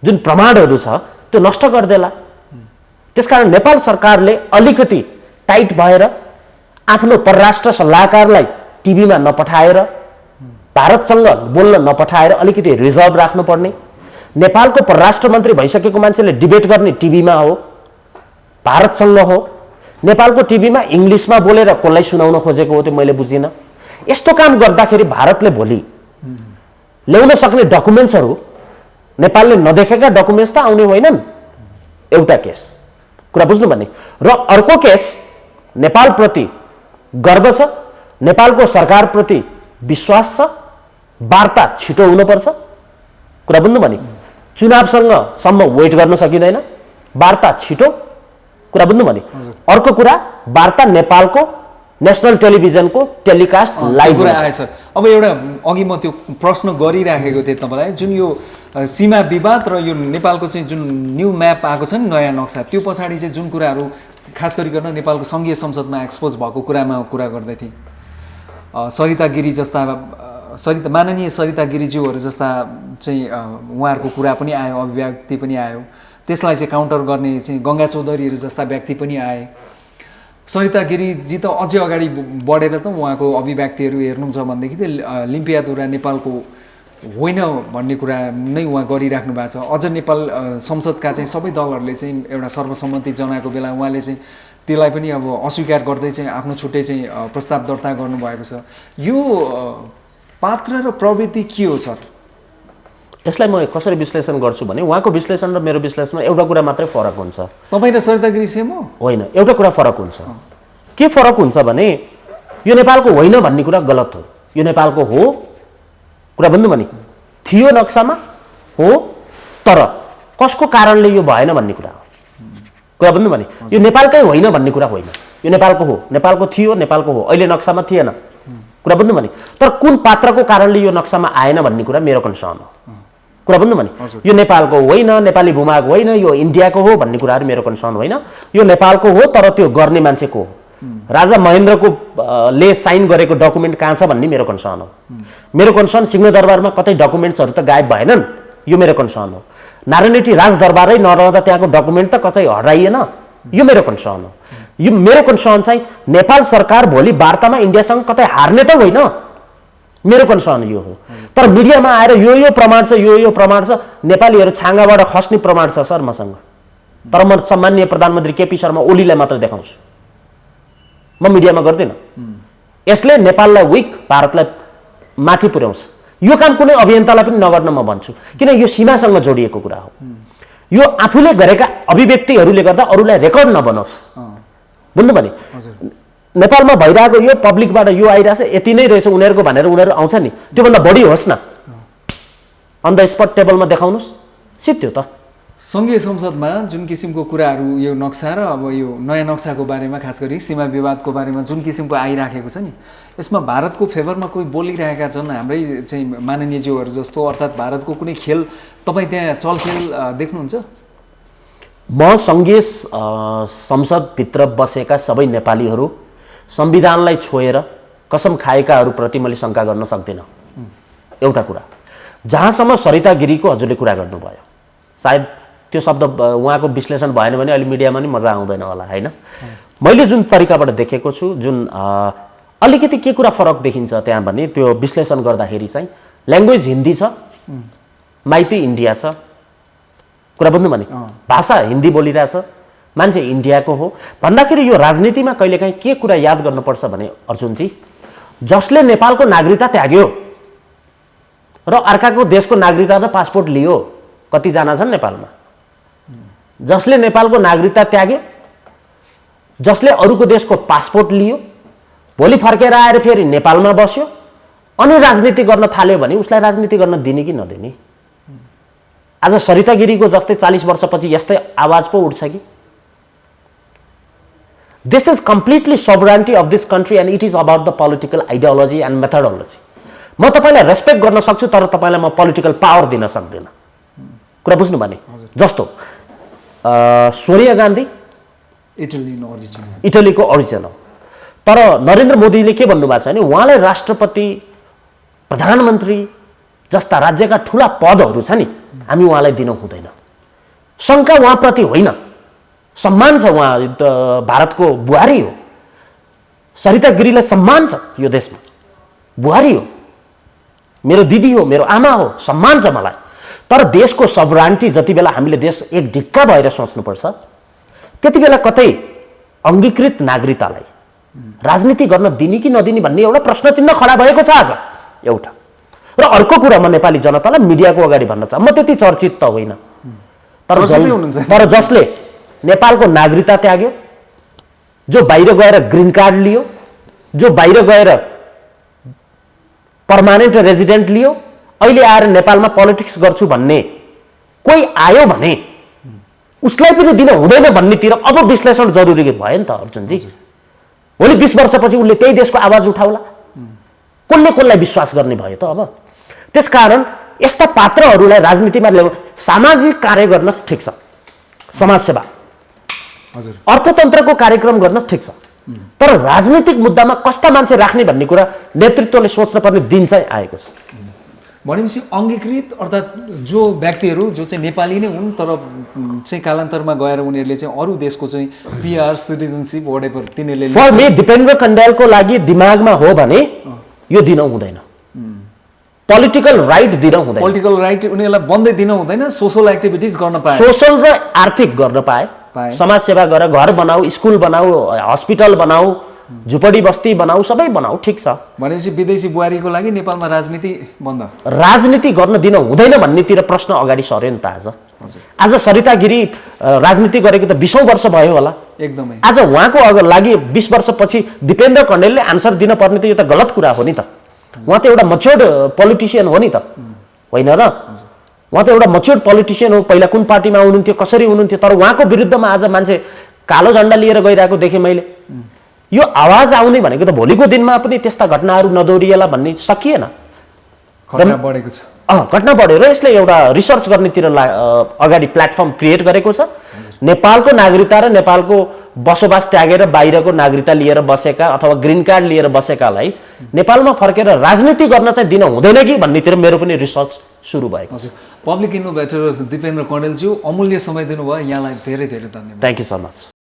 S1: जुन प्रमाणहरू छ त्यो नष्ट गरिदेला। त्यसकारण नेपाल सरकारले अलिकति टाइट भएर आफ्नो परराष्ट्र सल्लाहकारलाई टिभीमा नपठाएर, भारतसँग बोल्न नपठाएर अलिकति रिजर्भ राख्नुपर्ने। नेपालको परराष्ट्र मन्त्री भइसकेको मान्छेले डिबेट गर्ने टिभीमा हो, भारतसँग हो। नेपालको टिभीमा इङ्ग्लिसमा बोलेर कसलाई सुनाउन खोजेको हो त्यो मैले बुझिनँ। यस्तो काम गर्दाखेरि भारतले भोलि ल्याउन सक्ने डकुमेन्ट्सहरू नेपालले नदेखेका डकुमेन्ट्स त आउने होइनन्। एउटा केस कुरा बुझ्नु भन्ने। र अर्को केस, नेपालप्रति गर्व छ, नेपालको सरकारप्रति विश्वास छ, वार्ता छिटो हुनुपर्छ। कुरा बुझ्नु भने चुनावसँग सम्म वेट गर्न सकिँदैन, वार्ता छिटो। कुरा बुझ्नु भने अर्को कुरा, वार्ता नेपालको नेसनल टेलिभिजनको टेलिकास्ट लाइभ
S2: कुरा आएछ। अब एउटा अघि म त्यो प्रश्न गरिराखेको थिएँ तपाईँलाई, जुन यो सीमा विवाद र यो नेपालको चाहिँ जुन न्यू म्याप आएको छ नि, नयाँ नक्सा, त्यो पछाडि चाहिँ जुन कुराहरू खास गरिकन नेपालको सङ्घीय संसदमा एक्सपोज भएको कुरामा कुरा गर्दै थिएँ। सरिता गिरी जस्ता माननीय सरिता गिरिज्यूहरू जस्ता चाहिँ उहाँहरूको कुरा पनि आयो, अभिव्यक्ति पनि आयो। त्यसलाई चाहिँ काउन्टर गर्ने चाहिँ गङ्गा चौधरीहरू जस्ता व्यक्ति पनि आए। सरिता गिरिजी त अझै अगाडि बढेर त उहाँको अभिव्यक्तिहरू हेर्नुहुन्छ भनेदेखि त लिम्पियाधुरा नेपालको होइन भन्ने कुरा नै उहाँ गरिराख्नु भएको छ। अझ नेपाल संसदका चाहिँ सबै दलहरूले चाहिँ एउटा सर्वसम्मति जनाएको बेला उहाँले चाहिँ त्यसलाई पनि अब अस्वीकार गर्दै चाहिँ आफ्नो छुट्टै चाहिँ प्रस्ताव दर्ता गर्नुभएको छ। यो पात्र र प्रवृत्ति के हो सर?
S1: यसलाई म कसरी विश्लेषण गर्छु भने उहाँको विश्लेषण र मेरो विश्लेषणमा एउटा कुरा मात्रै फरक हुन्छ।
S2: तपाईँ र सरिता गिरी सेम हो?
S1: होइन, एउटा कुरा फरक हुन्छ। के फरक हुन्छ भने यो नेपालको होइन भन्ने कुरा गलत हो। यो नेपालको हो, कुरा बुझ्नु भने थियो नक्सामा हो, तर कसको कारणले यो भएन भन्ने कुरा हो। कुरा बुझ्नु भने यो नेपालकै होइन भन्ने कुरा होइन। यो नेपालको हो, नेपालको थियो, नेपालको हो, अहिले नक्सामा थिएन। कुरा बुझ्नु भने तर कुन पात्रको कारणले यो नक्सामा आएन भन्ने कुरा मेरो कन्सर्न हो। कुरा बुझ्नु भने यो नेपालको होइन, नेपाली भूभाग होइन, यो इन्डियाको हो भन्ने कुराहरू मेरो कन्सर्न होइन। यो नेपालको हो तर त्यो गर्ने मान्छेको हो। राजा महेन्द्रको ले साइन गरेको डकुमेन्ट कहाँ छ भन्ने मेरो कन्सर्न हो। मेरो कन्सर्न सिंहदरबारमा कतै डकुमेन्ट्सहरू त गायब भएनन्, यो मेरो कन्सर्न हो। नारायणहिटी राजदरबारै नरहँदा त्यहाँको डकुमेन्ट त कतै हराइएन, यो मेरो कन्सर्न हो। यो मेरो कन्सर्न चाहिँ नेपाल सरकार भोलि वार्तामा इन्डियासँग कतै हार्ने त होइन, मेरो कन्सर्न यो हो। तर मिडियामा आएर यो प्रमाण छ, यो प्रमाण छ, नेपालीहरू छाँगाबाट खस्ने प्रमाण छ सर मसँग। तर म सम्माननीय प्रधानमन्त्री केपी शर्मा ओलीलाई मात्र देखाउँछु, म मिडियामा गर्दिनँ। यसले नेपाललाई विक, भारतलाई माथि पुर्याउँछ। यो काम कुनै अभियन्तालाई पनि नगर्न म भन्छु, किन यो सीमासँग जोडिएको कुरा हो। यो आफूले गरेका अभिव्यक्तिहरूले गर्दा अरूलाई रेकर्ड नबनोस्। बुझ्नु भने नेपालमा भइरहेको यो पब्लिकबाट यो आइरहेछ, यति नै रहेछ उनीहरूको भनेर उनीहरू आउँछ नि, त्योभन्दा बढी होस् न, अन द स्पट टेबलमा देखाउनुहोस्, सित्यो त।
S2: सङ्घीय संसदमा जुन किसिमको कुराहरू यो नक्सा र अब यो नयाँ नक्साको बारेमा, खास गरी सीमा विवादको बारेमा जुन किसिमको आइराखेको छ नि, यसमा भारतको फेभरमा कोही बोलिरहेका छन्, हाम्रै चाहिँ माननीयज्यूहरू जस्तो, अर्थात् भारतको कुनै खेल तपाईँ त्यहाँ चलखेल देख्नुहुन्छ?
S1: म सङ्घीय संसदभित्र बसेका सबै नेपालीहरू संविधानलाई छोएर कसम खाएकाहरूप्रति मैले शङ्का गर्न सक्दिनँ। एउटा कुरा, जहाँसम्म सरिता गिरीको हजुरले कुरा गर्नुभयो, सायद त्यो शब्द उहाँको विश्लेषण भएन भने अहिले मिडियामा नि मजा आउँदैन होला, होइन? मैले जुन तरिकाबाट देखेको छु, जुन अलिकति के कुरा फरक देखिन्छ त्यहाँ भने त्यो विश्लेषण गर्दाखेरि चाहिँ ल्याङ्ग्वेज हिन्दी छ, माइती इन्डिया छ। कुरा बुझ्नु भने भाषा हिन्दी बोलिरहेछ, मान्छे इन्डियाको हो भन्दाखेरि यो राजनीतिमा कहिलेकाहीँ के कुरा याद गर्नुपर्छ भने अर्जुनजी, जसले नेपालको नागरिकता त्याग्यो र अर्काको देशको नागरिकता र पासपोर्ट लियो, कतिजना छन् नेपालमा? जसले नेपालको नागरिकता त्याग्यो, जसले अरूको देशको पासपोर्ट लियो, भोलि फर्केर आएर फेरि नेपालमा बस्यो अनि राजनीति गर्न थाल्यो भने उसलाई राजनीति गर्न दिने कि नदिने? आज सरिता गिरीको जस्तै 40 वर्षपछि यस्तै आवाज पो उठ्छ कि? This is completely sovereignty of this country and it is about the political ideology and methodology. म तपाईलाई रेस्पेक्ट गर्न सक्छु तर तपाईलाई म पोलिटिकल पावर दिन सक्दिन। कुरा बुझ्नु भने जस्तो सोनिया गान्धी इटलीको ओरिजिन हो, तर नरेन्द्र मोदीले के भन्नुभएको छ भने उहाँलाई राष्ट्रपति, प्रधानमन्त्री जस्ता राज्यका ठुला पदहरू छ नि हामी उहाँलाई दिन हुँदैन। शङ्का उहाँप्रति होइन, सम्मान छ। उहाँ भारतको बुहारी हो, सरिता गिरीलाई सम्मान छ यो देशमा, बुहारी हो, मेरो दिदी हो, मेरो आमा हो, सम्मान छ मलाई। तर देशको सभरान्टी जति बेला हामीले देश एक ढिक्का भएर सोच्नुपर्छ त्यति बेला कतै अङ्गीकृत नागरिकतालाई राजनीति गर्न दिने कि नदिने भन्ने एउटा प्रश्न चिन्ह खडा भएको छ आज एउटा। र अर्को कुरा म नेपाली जनतालाई मिडियाको अगाडि भन्न चाहन्छु, म त्यति चर्चित त होइन, तर जसले नेपालको नागरिकता त्याग्यो, जो बाहिर गएर ग्रिन कार्ड लियो, जो बाहिर गएर पर्मानेन्ट रेजिडेन्ट लियो, अहिले आएर नेपालमा पोलिटिक्स गर्छु भन्ने कोही आयो भने उसलाई पनि दिन हुँदैन भन्नेतिर अब विश्लेषण जरुरी भयो नि त अर्जुनजी। भोलि 20 वर्षपछि उसले त्यही देशको आवाज उठाउला, कसलाई विश्वास गर्ने भयो त अब। त्यसकारण यस्ता पात्रहरूलाई राजनीतिमा ल्याउनु, सामाजिक कार्य गर्न ठिक छ, समाजसेवा
S2: हजुर
S1: अर्थतन्त्रको कार्यक्रम गर्न ठिक छ, तर राजनीतिक मुद्दामा कस्ता मान्छे राख्ने भन्ने कुरा नेतृत्वले सोच्न पर्ने दिन चाहिँ आएको छ।
S2: भनेपछि अङ्गीकृत अर्थात् जो व्यक्तिहरू जो चाहिँ नेपाली नै हुन् तर चाहिँ कालान्तरमा गएर उनीहरूले चाहिँ अरू देशको चाहिँ पिआर सिटिजनसिप वडेभर तिनीहरूले
S1: फर मी दिपेन्द्र कण्डेलको लागि दिमागमा हो भने यो दिन हुँदैन, पोलिटिकल राइट दिन हुँदैन,
S2: पोलिटिकल राइट उनीहरूलाई बन्दै दिन हुँदैन, सोसल एक्टिभिटिज गर्न पाए,
S1: सोसल र आर्थिक गर्न पाए, समाज सेवा गर, घर बनाऊ, स्कुल बनाऊ, हस्पिटल बनाऊ, झुपडी बस्ती बनाऊ, सबै बनाऊ, ठिक छ।
S2: भनेपछि विदेशी बुहारीको लागि नेपालमा राजनीति बन्द,
S1: राजनीति गर्न दिन हुँदैन भन्नेतिर प्रश्न अगाडि सर्यो नि त आज। आज सरिता गिरी राजनीति गरेको त 20औं वर्ष भयो होला
S2: एकदमै।
S1: आज उहाँको लागि 20 वर्षपछि दिपेन्द्र कण्डेलले आन्सर दिन पर्ने त यो त गलत कुरा हो नि त। उहाँ त एउटा मच्योर्ड पोलिटिसियन हो नि त, होइन र? उहाँ त एउटा मच्योर्ड पोलिटिसियन हो। पहिला कुन पार्टीमा हुनुहुन्थ्यो, कसरी हुनुहुन्थ्यो, तर उहाँको विरुद्धमा आज मान्छे कालो झन्डा लिएर गइरहेको देखेँ मैले। यो आवाज आउने भनेको त भोलिको दिनमा पनि त्यस्ता घटनाहरू नदोहोरिएला भन्ने सकिएन,
S2: घटना बढेको छ।
S1: घटना बढ्यो र यसले एउटा रिसर्च गर्नेतिर अगाडि प्लेटफर्म क्रिएट गरेको छ। नेपालको नागरिकता र नेपालको बसोबास त्यागेर बाहिरको नागरिकता लिएर बसेका अथवा ग्रिन कार्ड लिएर बसेकालाई नेपालमा फर्केर राजनीति गर्न चाहिँ दिन हुँदैन कि भन्नेतिर मेरो पनि रिसर्च सुरु भएको।
S2: हजुर, पब्लिक इनोभेटर दिपेन्द्र कण्डेलज्यू अमूल्य समय दिनुभयो, यहाँलाई धेरै धेरै धन्यवाद।
S1: Thank you so much.